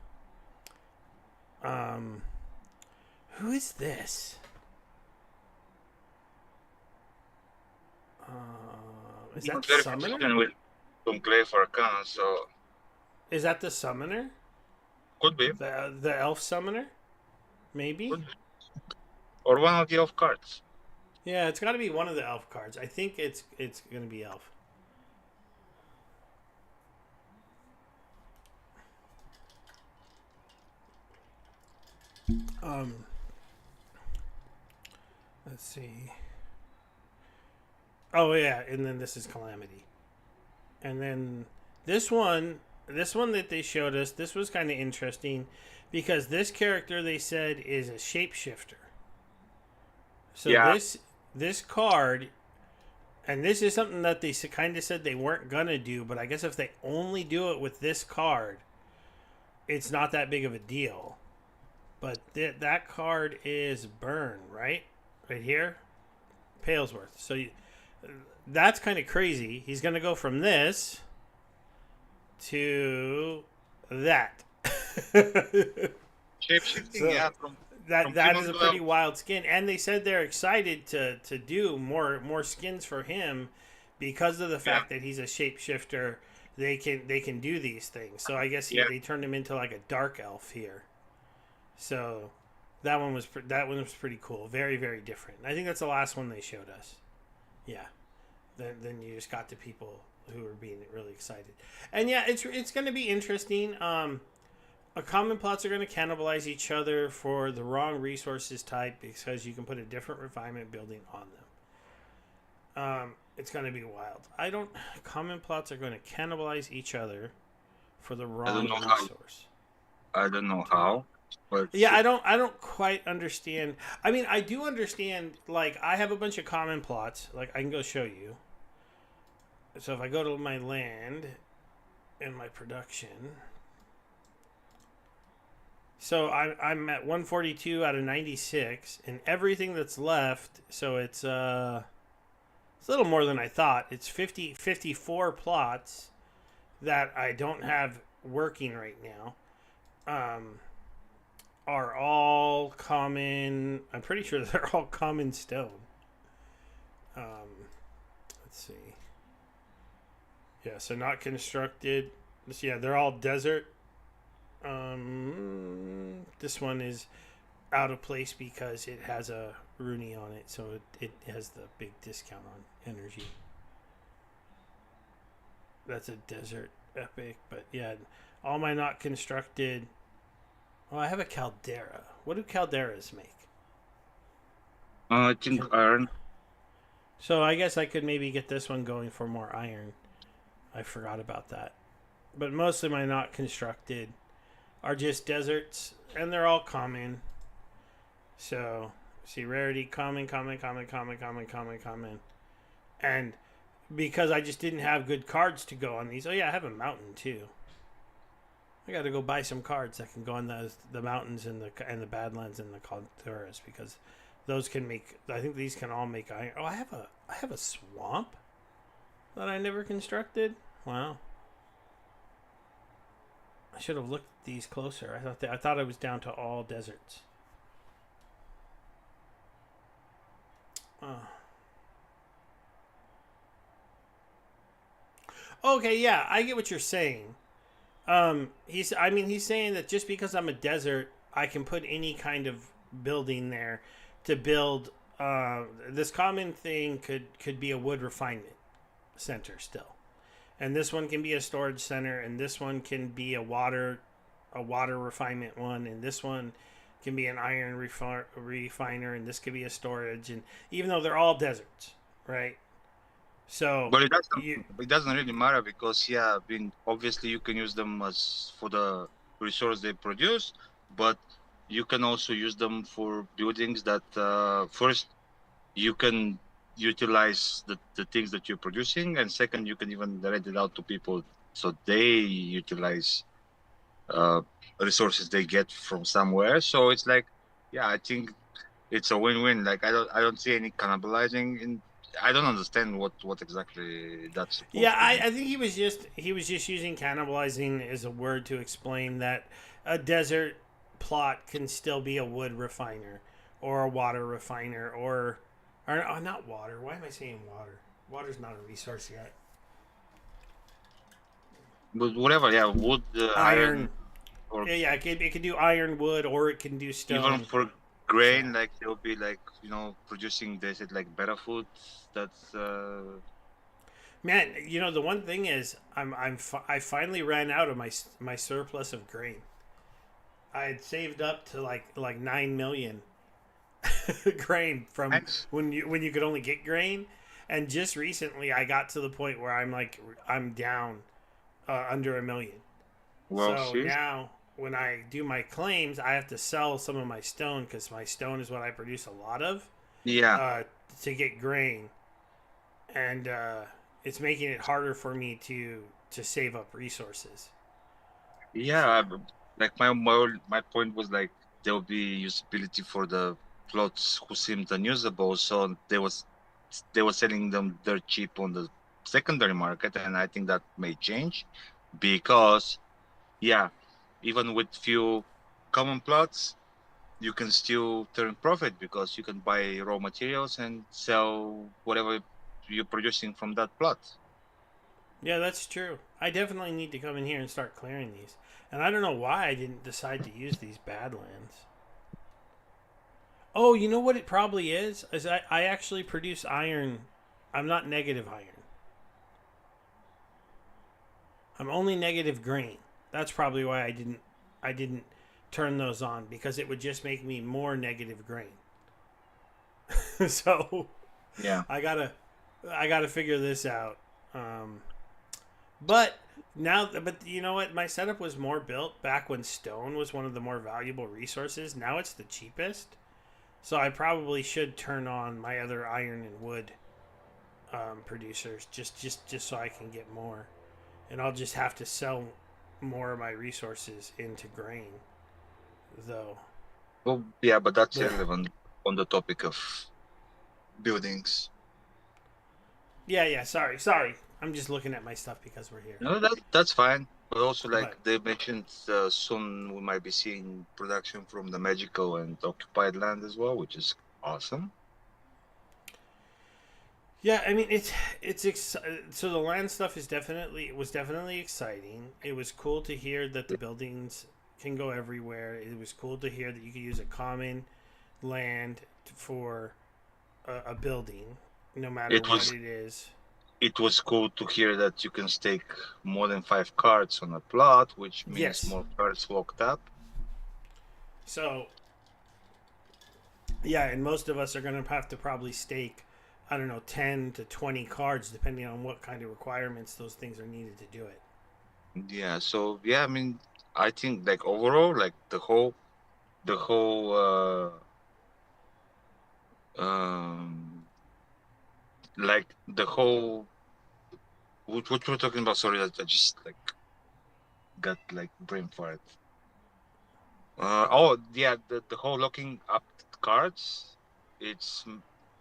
Who is this? Is that the Very summoner? consistent with some clay for Arcana, so Is that the summoner? could be, The elf summoner? Maybe? could be. Or one of the elf cards. Yeah, it's got to be one of the elf cards. I think it's going to be elf. Let's see. Oh yeah, and then this is Calamity. And then this one that they showed us, this was kind of interesting because this character they said is a shapeshifter. So Yeah, this card, and this is something that they kind of said they weren't gonna do, but I guess if they only do it with this card, it's not that big of a deal. But that card is Burn, right? Right here, Palesworth. So that's kind of crazy. He's gonna go from this to that. shape shifting. So Yeah, from that human is a to pretty wild skin, and they said they're excited to do more skins for him because of the yeah, fact that he's a shapeshifter. They can do these things. So I guess yeah. they turned him into like a dark elf here. So that one was pretty cool. Very very different. I think that's the last one they showed us. Yeah. Then you just got the people who were being really excited, and yeah, it's going to be interesting. Common plots are going to cannibalize each other for the wrong resources type because you can put a different refinement building on them. It's going to be wild. Common plots are going to cannibalize each other for the I don't wrong know how. resource. I don't know how, but Yeah, I don't quite understand. I mean, I do understand. Like, I have a bunch of common plots. Like, I can go show you. So if I go to my land and my production, so I'm at 142 out of 96, and everything that's left. So it's a little more than I thought. It's 54 plots that I don't have working right now. Are all common. I'm pretty sure they're all common stone. Let's see. Yeah, so not constructed. Yeah, they're all desert. This one is out of place because it has a Rooney on it, so it has the big discount on energy. That's a desert epic, but yeah, all my not constructed. Oh, I have a caldera. What do calderas make? I think iron. So I guess I could maybe get this one going for more iron. I forgot about that. But most of my not constructed are just deserts, and they're all common. So, see, rarity, common. And because I just didn't have good cards to go on these. Oh, yeah, I have a mountain, too. I got to go buy some cards that can go on the mountains and the Badlands and the Calderas because those can make. I think these can all make iron. Oh, I have a swamp that I never constructed. Wow. I should have looked at these closer. I thought I was down to all deserts. Oh. Okay, yeah, I get what you're saying. He's saying that just because I'm a desert, I can put any kind of building there to build. This common thing could be a wood refinement center still, and this one can be a storage center, and this one can be a water refinement one, and this one can be an iron refiner, and this could be a storage, and even though they're all deserts, right? So But you, it doesn't really matter because yeah, I mean, obviously you can use them as for the resource they produce, but you can also use them for buildings that first you can utilize the things that you're producing, and second you can even rent it out to people so they utilize uh, resources they get from somewhere. So it's like, yeah, I think it's a win-win. Like I don't see any cannibalizing in. I don't understand what exactly that's yeah, supposed to be. I think he was just using cannibalizing as a word to explain that a desert plot can still be a wood refiner or a water refiner or not water. Why am I saying water? Water's not a resource yet. But whatever, yeah, wood, iron, Iron. or Yeah, it could do iron, wood, or it can do even stone. for So, grain, like they'll be like producing they said like better food. That's man, the one thing is, I finally ran out of my surplus of grain. I had saved up to like 9 million, grain from Nice. when you could only get grain. And just recently, I got to the point where I'm down under a million. Well, So seriously. now when I do my claims, I have to sell some of my stone because my stone is what I produce a lot of Yeah, uh, to get grain, and it's making it harder for me to save up resources. yeah. Like my point was like there will be usability for the plots who seemed unusable, so they were selling them dirt cheap on the secondary market, and I think that may change because yeah, even with few common plots, you can still turn profit because you can buy raw materials and sell whatever you're producing from that plot. Yeah, that's true. I definitely need to come in here and start clearing these. And I don't know why I didn't decide to use these badlands. Oh, you know what it probably is? Is I actually produce iron. I'm not negative iron. I'm only negative grain. That's probably why I didn't turn those on because it would just make me more negative grain. So Yeah. I gotta I gotta figure this out. Um, but but you know what? My setup was more built back when stone was one of the more valuable resources. Now it's the cheapest. So I probably should turn on my other iron and wood producers just so I can get more, and I'll just have to sell more of my resources into grain, though. Well, yeah, but that's But irrelevant on the topic of buildings. yeah. Sorry. I'm just looking at my stuff because we're here. No, that's fine. But also, like But they mentioned, soon we might be seeing production from the magical and occupied land as well, which is awesome. yeah, I mean so the land stuff is definitely exciting. It was cool to hear that the buildings can go everywhere. It was cool to hear that you could use a common land for a building, no matter It what was it is. it was cool to hear that you can stake more than 5 cards on a plot, which means Yes. more cards locked up. So yeah, and most of us are going to have to probably stake, I don't know, 10 to 20 cards, depending on what kind of requirements those things are needed to do it. Yeah, so yeah, I mean, I think like overall, like the whole like the whole what we're talking about. Sorry, I just like got like brain fart. Oh yeah, the whole locking up cards, it's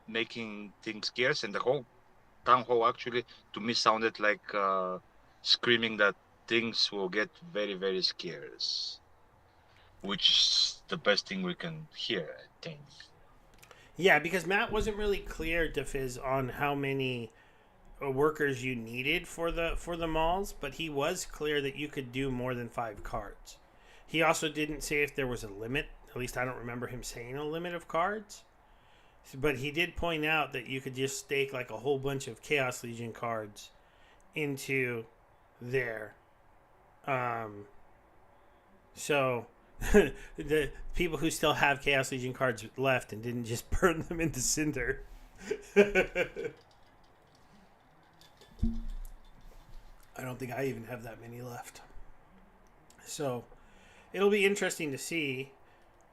making things scarce, and the whole town hall actually to me sounded like screaming that things will get very very scarce, which is the best thing we can hear, I think. Yeah, because Matt wasn't really clear to Fizz on how many workers you needed for the malls, but he was clear that you could do more than 5 cards. He also didn't say if there was a limit. At least I don't remember him saying a limit of cards. But he did point out that you could just stake like a whole bunch of Chaos Legion cards into there. Um, so the people who still have Chaos Legion cards left and didn't just burn them into cinder. I don't think I even have that many left. So it'll be interesting to see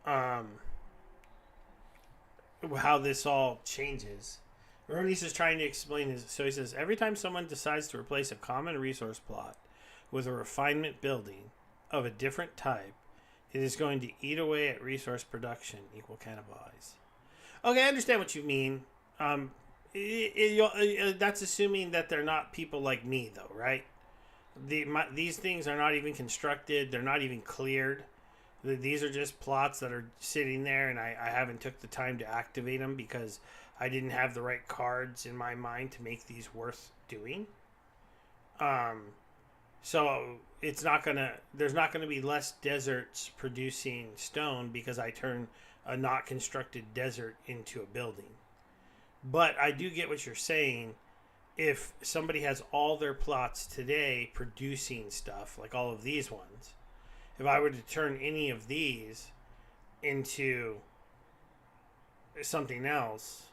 um, how this all changes. Ernest is trying to explain his. So he says every time someone decides to replace a common resource plot with a refinement building of a different type, it is going to eat away at resource production, equal cannibalize. Okay, I understand what you mean. Um, that's assuming that they're not people like me, though, right? These things are not even constructed. They're not even cleared. These are just plots that are sitting there, and I haven't took the time to activate them because I didn't have the right cards in my mind to make these worth doing. Um, so it's not gonna. There's not gonna be less deserts producing stone because I turn a not constructed desert into a building. But I do get what you're saying. If somebody has all their plots today producing stuff, like all of these ones, if I were to turn any of these into something else,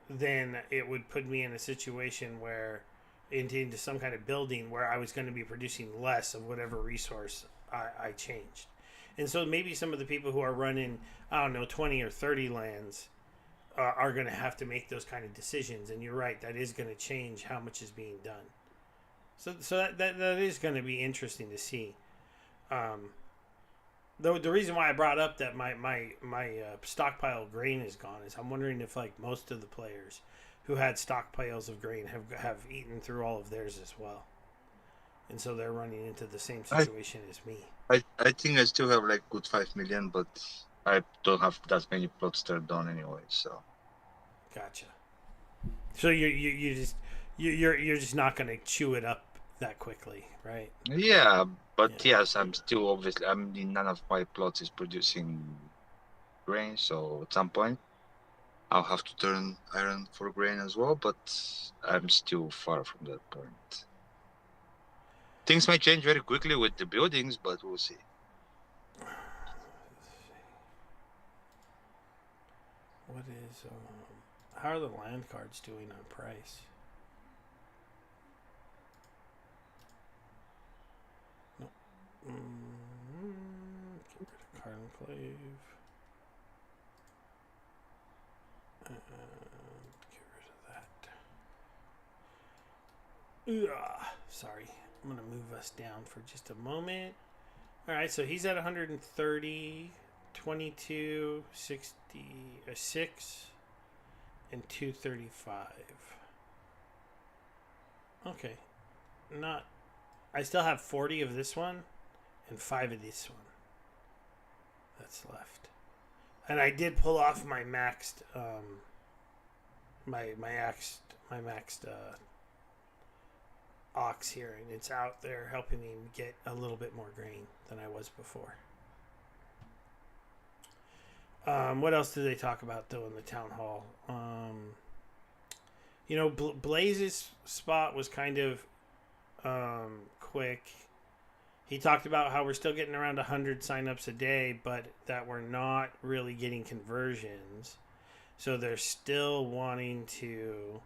then it would put me in a situation where into some kind of building where I was going to be producing less of whatever resource I changed. And so maybe some of the people who are running, I don't know, 20 or 30 lands are going to have to make those kind of decisions. And you're right, that is going to change how much is being done. So that is going to be interesting to see. Um, the reason why I brought up that my stockpile of grain is gone is I'm wondering if like most of the players who had stockpiles of grain have eaten through all of theirs as well, and so they're running into the same I, situation as me. I think I still have like good 5 million, but I don't have that many plots that are done anyway. So Gotcha. So you just you're just not going to chew it up that quickly, right? yeah, but Yeah. yes, I'm still obviously. I mean, none of my plots is producing grain, so at some point I'll have to turn iron for grain as well. But I'm still far from that point. Things might change very quickly with the buildings, but we'll see. What is how are the land cards doing on price? No. Get rid of Card Enclave. Get rid of that. Ugh, sorry. I'm going to move us down for just a moment. All right, so he's at 130, 22, 6, and 235. Okay. Not. I still have 40 of this one and 5 of this one that's left. And I did pull off my maxed my maxed ox here, and it's out there helping me get a little bit more grain than I was before. What else did they talk about though in the town hall? Blaze's spot was kind of quick. He talked about how we're still getting around 100 signups a day, but that we're not really getting conversions. So they're still wanting to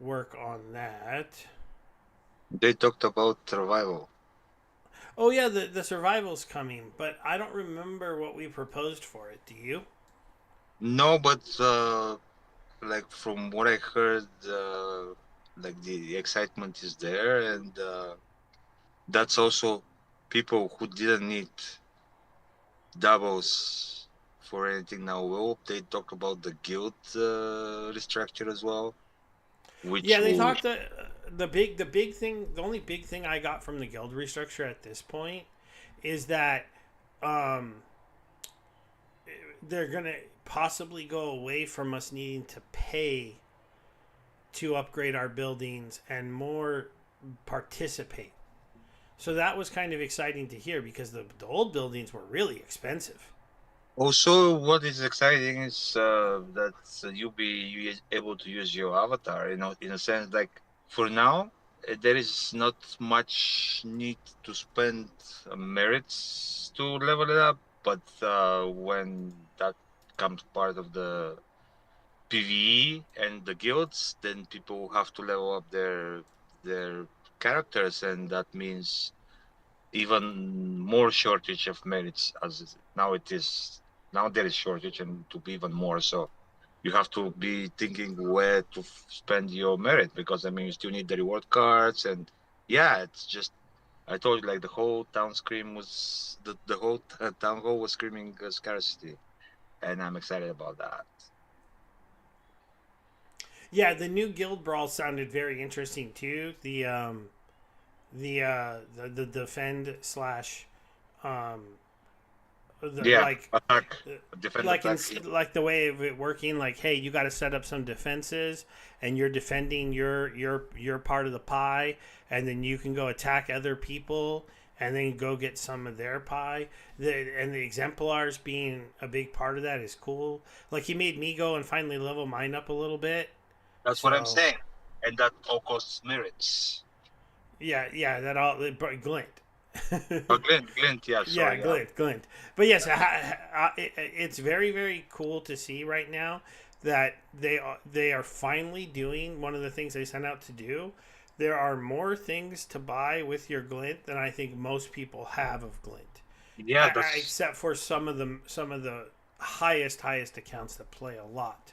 work on that. They talked about survival. Oh yeah, the survival's coming, but I don't remember what we proposed for it. Do you? No, but like from what I heard, like the excitement is there, and that's also people who didn't need doubles for anything now. Well, they talk about the guild restructure as well, Yeah, which they will. talked the big thing. The only big thing I got from the guild restructure at this point is that um, they're gonna possibly go away from us needing to pay to upgrade our buildings and more participate. So that was kind of exciting to hear because the old buildings were really expensive. Also, what is exciting is that you'll be able to use your avatar. You know, in a sense, like for now, there is not much need to spend merits to level it up. But when that comes part of the PVE and the guilds, then people have to level up their characters, and that means even more shortage of merits as now it is. Now there is shortage, and to be even more so, you have to be thinking where to spend your merit, because I mean you still need the reward cards. And yeah, it's just, I told you, like the whole town scream was the whole town hall was screaming scarcity, and I'm excited about that. Yeah, the new guild brawl sounded very interesting too. The defend slash um the Yeah, like attack, defend, like in attack. Yeah. like the way of it working, like hey, you got to set up some defenses and you're defending your part of the pie, and then you can go attack other people and then go get some of their pie. The exemplars being a big part of that is cool. Like he made me go and finally level mine up a little bit. That's what I'm So saying, and that all costs merits. yeah, that all glint. Oh, Glint, yeah, Yeah, sorry, yeah. glint. But yes, it's very, very cool to see right now that they are finally doing one of the things they sent out to do. There are more things to buy with your glint than I think most people have of glint, Yeah, that's except for some of the highest accounts that play a lot.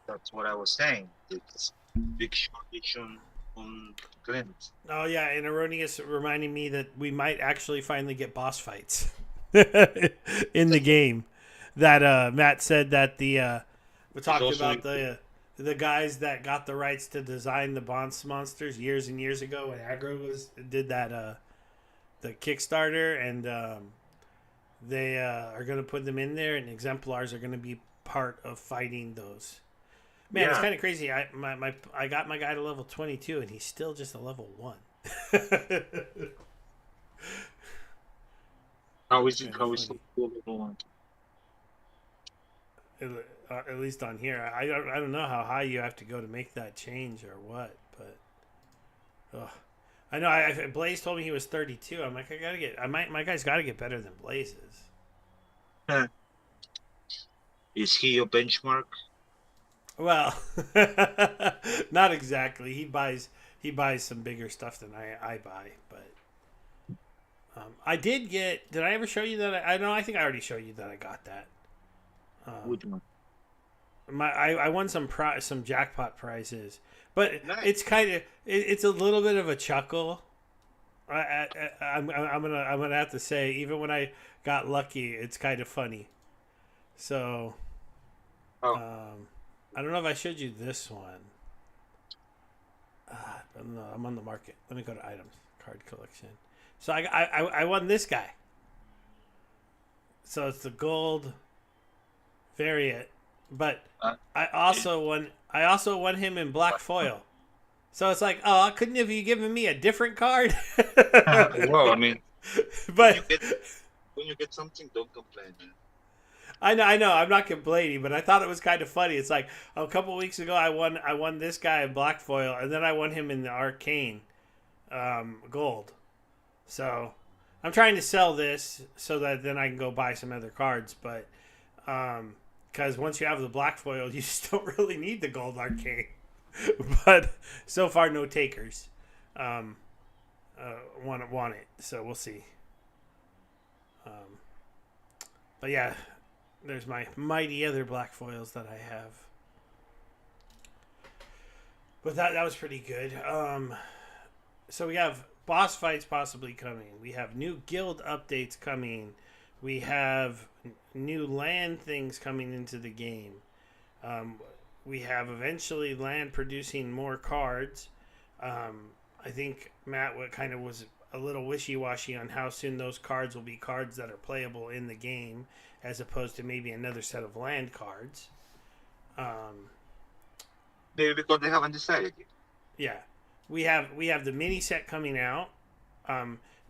that's what I was saying. It's big shortage on Glint. Oh yeah, and Erroneous reminding me that we might actually finally get boss fights in the game. That Matt said that we It's talked also about the guys that got the rights to design the boss monsters years and years ago when Aggro did that the Kickstarter, and they are going to put them in there, and exemplars are going to be part of fighting those. Man, it's yeah. kind of crazy. I got my guy to level 22, and he's still just a level 1. How is it? Kind of How is funny. it? At least on here, I don't know how high you have to go to make that change or what, but ugh. I know. Blaze told me he was 32. I'm like, I gotta get. My guy's got to get better than Blaze's. Is he your benchmark? Well, not exactly. He buys some bigger stuff than I buy, but I did get. Did I ever show you that? I know. I think I already showed you that I got that. Which one? I won some jackpot prizes, but Nice. it's kind of it's a little bit of a chuckle. I'm gonna have to say, even when I got lucky, it's kind of funny. So Oh, um, I don't know if I showed you this one. No, I'm on the market. Let me go to items, card collection. So I won this guy. So it's the gold variant, but uh, I also won him in black foil. So it's like, oh, couldn't have you given me a different card? well, I mean, when you But get when you get something, don't complain, man. I know, I'm not complaining, but I thought it was kind of funny. It's like a couple weeks ago, I won this guy in black foil, and then I won him in the arcane gold. So I'm trying to sell this so that then I can go buy some other cards, but because once you have the black foil, you just don't really need the gold arcane. But so far, no takers um, want it, so we'll see. Um, but yeah, there's my mighty other black foils that I have. But that was pretty good. So we have boss fights possibly coming. We have new guild updates coming. We have new land things coming into the game. Um, we have eventually land producing more cards. I think Matt what kind of was a little wishy-washy on how soon those cards will be cards that are playable in the game, as opposed to maybe another set of land cards. Um, Maybe because they haven't decided yet. yeah, we have the mini set coming out.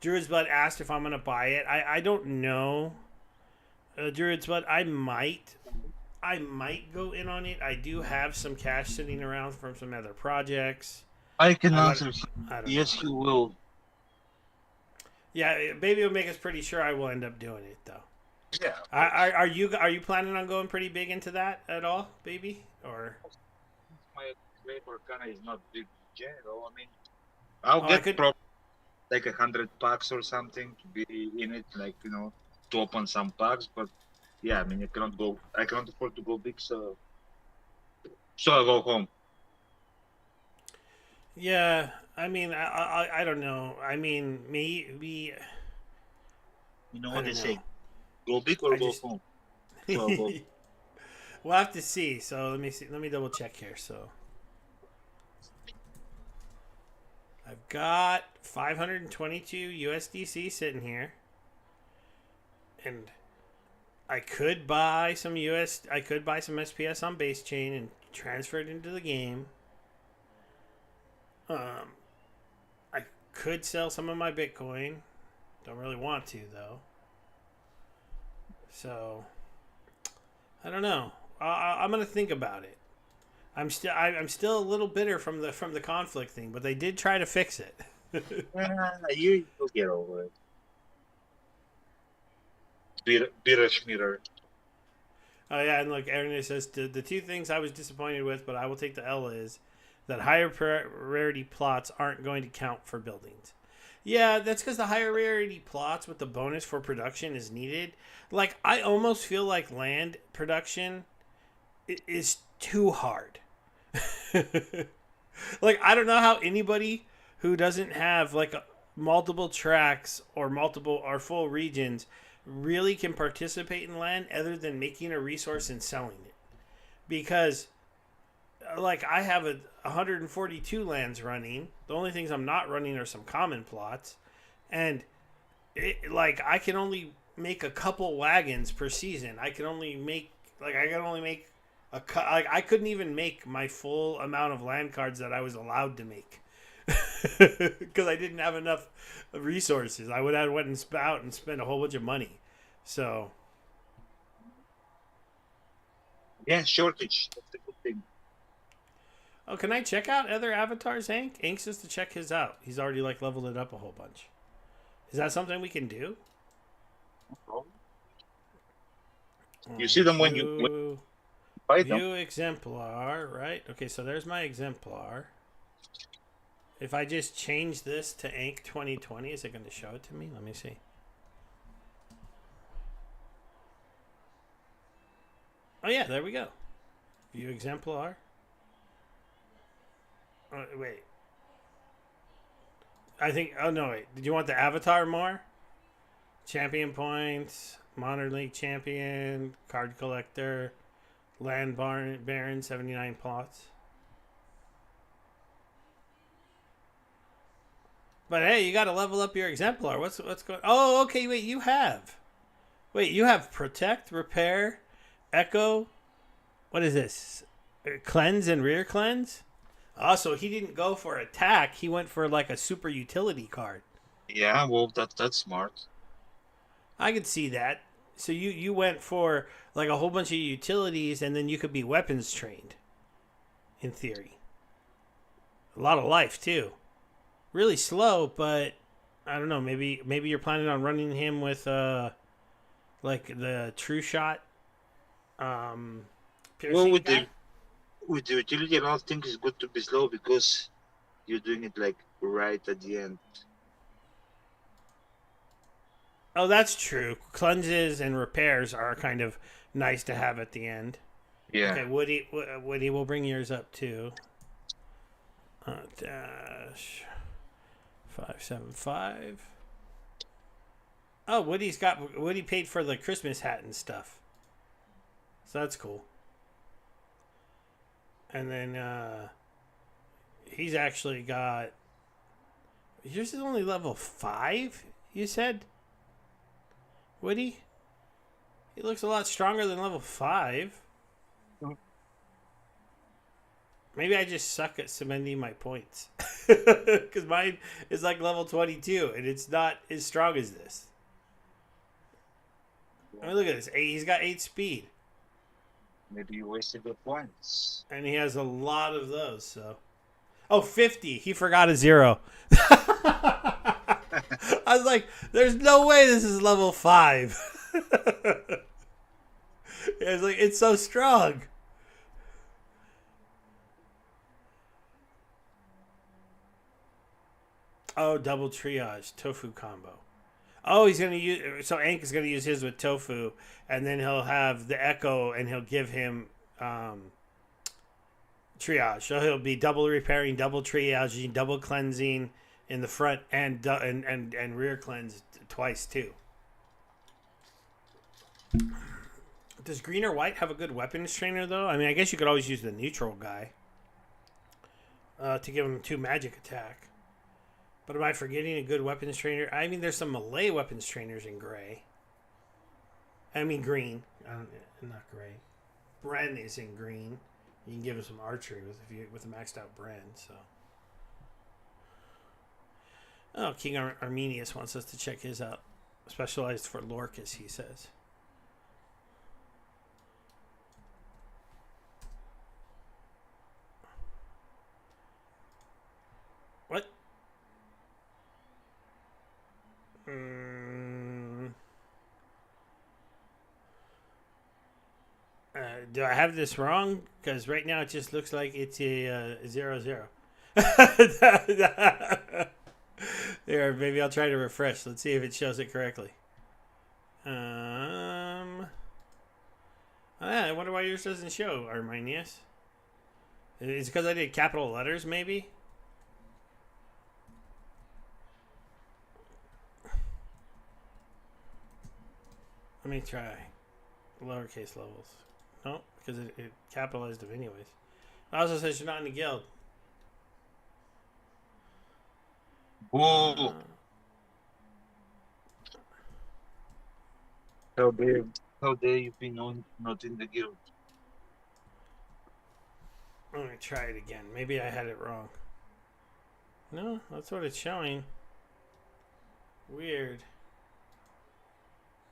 Druid's Blood asked if I'm gonna buy it. I don't know. Druid's Blood, I might go in on it. I do have some cash sitting around from some other projects. I can I got. answer. I don't know. Yes, you will. Yeah, baby will make us pretty sure I will end up doing it though. Yeah. Are you planning on going pretty big into that at all, baby? Or My great arcana is not big general. I mean, I'll I get could. like 100 packs or something to be in it, like to open some packs. But yeah, I mean, I cannot go. I cannot afford to go big, so I go home. Yeah, I mean, I don't know. I mean, maybe You know I what they don't know. say: go big or I go just home. So I'll go. we'll have to see. So let me see. Let me double check here. So I've got 522 USDC sitting here, and I could buy some I could buy some SPS on base chain and transfer it into the game. Um, I could sell some of my Bitcoin. Don't really want to though. So I don't know. I'm gonna think about it. I'm still a little bitter from the conflict thing, but they did try to fix it. You'll get over it. Bitter Schmitter. Oh yeah, and look, Aaron says the two things I was disappointed with, but I will take the L is that higher rarity plots aren't going to count for buildings. Yeah, that's because the higher rarity plots with the bonus for production is needed. Like I almost feel like land production is too hard. Like I don't know how anybody who doesn't have like multiple tracks or multiple or full regions really can participate in land other than making a resource and selling it. Because like I have 142 lands running. The only things I'm not running are some common plots, and like I can only make a couple wagons per season. I can only make like I couldn't even make my full amount of land cards that I was allowed to make because I didn't have enough resources. I would have went and spout and spent a whole bunch of money. So Yeah, shortage. That's a good thing. oh, can I check out other avatars, Hank? Hank says to check his out. He's already like leveled it up a whole bunch. Is that something we can do? You see them when you buy them. View exemplar, right? Okay, so there's my exemplar. If I just change this to Ank 2020, is it going to show it to me? Let me see. Oh yeah, there we go. View exemplar. Wait. I think. Oh no, wait. Did you want the avatar more? Champion points, Modern League champion, card collector, land baron, 79 plots. But hey, you got to level up your exemplar. What's going? Oh, okay. Wait, you have. Wait, you have protect, repair, echo. What is this? Cleanse and rear cleanse. Oh, so he didn't go for attack. He went for like a super utility card. Yeah, well, that's smart. I could see that. So you went for like a whole bunch of utilities, and then you could be weapons trained. In theory, a lot of life too. Really slow, but I don't know. Maybe you're planning on running him with like the true shot Well, piercing pack. with the utility, I don't think it's good to be slow because you're doing it like right at the end. Oh, that's true. Cleanses and repairs are kind of nice to have at the end. Yeah. Okay, Woody will bring yours up too. Dash 575. Oh, Woody paid for the Christmas hat and stuff. So that's cool. And then he's actually got. Yours is only level 5, you said? Woody? He looks a lot stronger than level 5. Maybe I just suck at cementing my points. Because mine is like level 22, and it's not as strong as this. I mean, look at this. He's got 8 speed. Maybe you wasted the points. And he has a lot of those, so. Oh, 50. He forgot a 0. I was like, there's no way this is level 5. It's like, it's so strong. Oh, double triage, tofu combo. Oh, he's gonna use. So Ank is gonna use his with tofu, and then he'll have the echo, and he'll give him triage. So he'll be double repairing, double triaging, double cleansing in the front, and rear cleanse twice too. Does green or white have a good weapons trainer though? I mean, I guess you could always use the neutral guy to give him 2 magic attack. But am I forgetting a good weapons trainer? I mean, there's some melee weapons trainers in gray. I mean, green. Not gray. Bren is in green. You can give him some archery with a maxed out Bren. So. Oh, King Arminius wants us to check his out. Specialized for Lorcas, he says. What? Mm, do I have this wrong? Because right now it just looks like it's a 0-0. There, maybe I'll try to refresh. Let's see if it shows it correctly. I wonder why yours doesn't show, Arminius. It's because I did capital letters, maybe? Let me try. Lowercase levels. No, because it capitalized them anyways. It also says you're not in the guild. Boo! How dare you be not in the guild? Let me try it again. Maybe I had it wrong. No, that's what it's showing. Weird.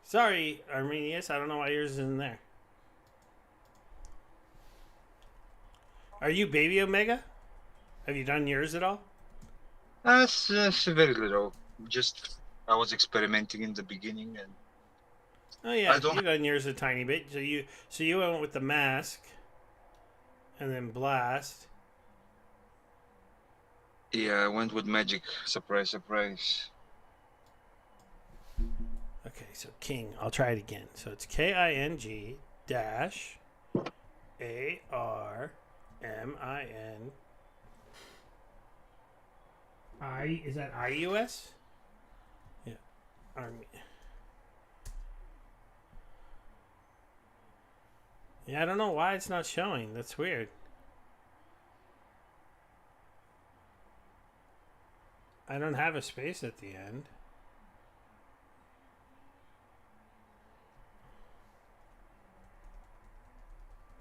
Sorry, Arminius. I don't know why yours isn't there. Are you Baby Omega? Have you done yours at all? That's very little. Just I was experimenting in the beginning, and Oh I yeah, don't. you done yours a tiny bit. So you went with the mask, and then blast. Yeah, I went with magic. Surprise, surprise. Okay, so King. I'll try it again. So it's KING dash ARMIN I. Is that IUS? Yeah, Army. Yeah, I don't know why it's not showing. That's weird. I don't have a space at the end.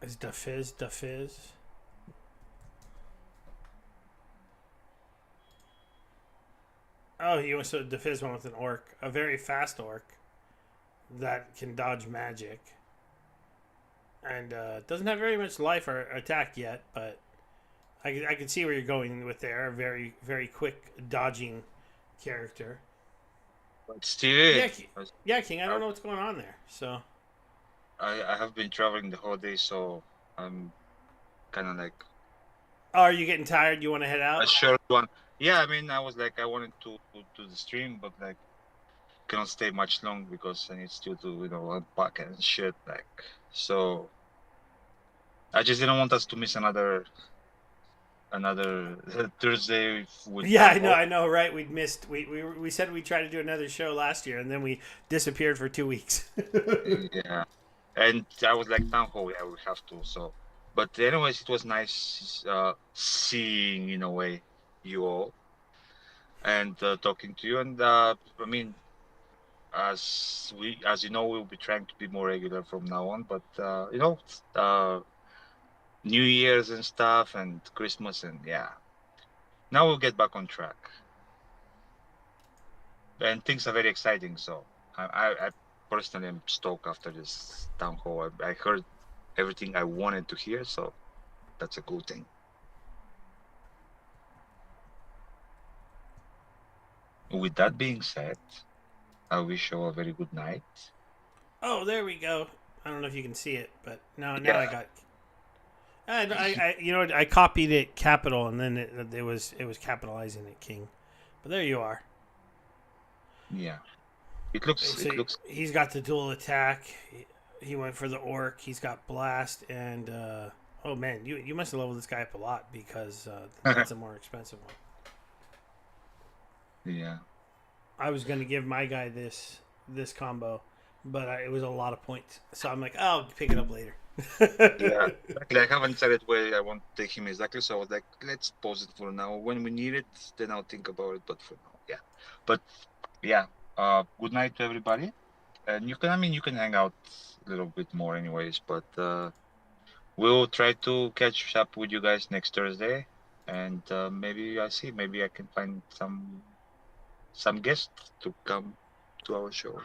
Is Da Fizz? Oh, you went so Da Fizz went with an orc, a very fast orc that can dodge magic, and doesn't have very much life or attack yet. But I can see where you're going with there. A very very quick dodging character. But still, Yeah, yeah, King. I don't know what's going on there. So I have been traveling the whole day, so I'm kind of like oh, are you getting tired? You want to head a out? short one. Yeah, I mean, I was like, I wanted to do the stream, but like, cannot stay much long because I need still to, unpack and shit. Like, so I just didn't want us to miss another Thursday with Yeah, Town Hall. I know, right? We'd missed. We said we'd try to do another show last year, and then we disappeared for 2 weeks. Yeah, and I was like, Town Hall, yeah, we have to. So, but anyways, it was nice seeing in a way you all and talking to you. And I mean, as you know, we'll be trying to be more regular from now on. But uh, New Year's and stuff, and Christmas, and yeah, now we'll get back on track. And things are very exciting. So I personally am stoked after this town hall. I heard everything I wanted to hear, so that's a good thing. With that being said, I wish you all a very good night. Oh, there we go. I don't know if you can see it, but now I Yeah, got. I copied it capital, and then it was capitalizing it King, but there you are. yeah. It looks So it looks he's got the dual attack. He went for the orc. He's got blast and oh man, you must have leveled this guy up a lot because that's a more expensive one. yeah. I was gonna give my guy this combo, but it was a lot of points. So I'm like, oh, I'll pick it up later. Yeah, exactly. I haven't decided where I want to take him exactly, so I was like, let's pause it for now. When we need it, then I'll think about it. But for now, yeah. But yeah, good night to everybody. And you can hang out a little bit more, anyways. But we'll try to catch up with you guys next Thursday, and maybe I can find some guests to come to our show.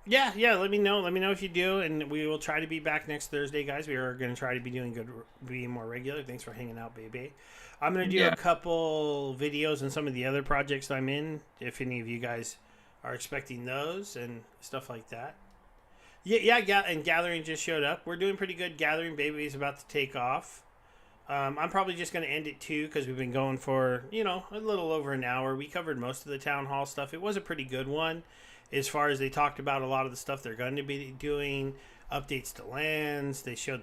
Yeah. Let me know. Let me know if you do, and we will try to be back next Thursday, guys. We are going to try to be doing good, being more regular. Thanks for hanging out, baby. I'm going to do a Yeah. couple videos on some of the other projects I'm in. If any of you guys are expecting those and stuff like that. Yeah. And Gathering just showed up. We're doing pretty good. Gathering Baby is about to take off. I'm probably just going to end it too because we've been going for, a little over an hour. We covered most of the town hall stuff. It was a pretty good one as far as they talked about a lot of the stuff they're going to be doing, updates to lands. They showed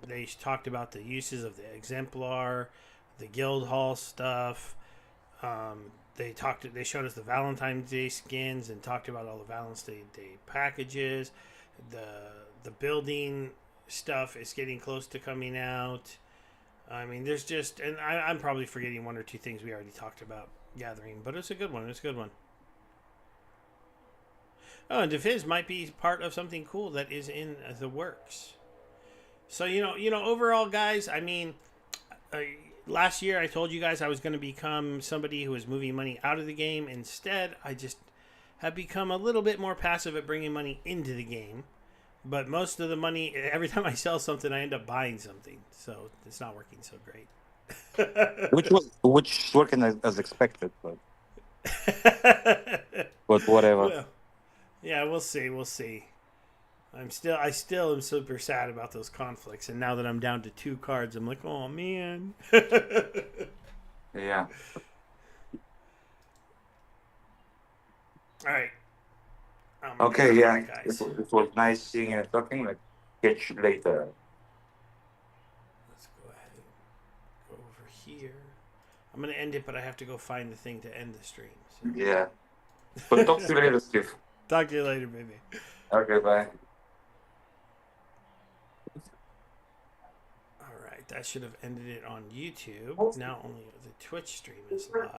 they talked about the uses of the exemplar, the guild hall stuff. They showed us the Valentine's Day skins and talked about all the Valentine's Day packages. The building stuff is getting close to coming out. I mean, there's just, and I'm probably forgetting one or two things we already talked about Gathering, but it's a good one. It's a good one. Oh, and Defiz might be part of something cool that is in the works. So overall, guys. I mean, uh, last year I told you guys I was going to become somebody who was moving money out of the game. Instead, I just have become a little bit more passive at bringing money into the game. But most of the money, every time I sell something, I end up buying something. So it's not working so great. Which working as expected, but whatever. Well, yeah, we'll see. We'll see. I still am super sad about those conflicts, and now that I'm down to 2 cards, I'm like, oh man. Yeah. All right. Okay. Yeah. Guys. It was nice seeing you and talking. Like, catch you later. Let's go ahead and go over here. I'm gonna end it, but I have to go find the thing to end the stream. So. Yeah. But talk to you later, Steve. Talk to you later, baby. Okay. Bye. All right, that should have ended it on YouTube. Now only the Twitch stream is live.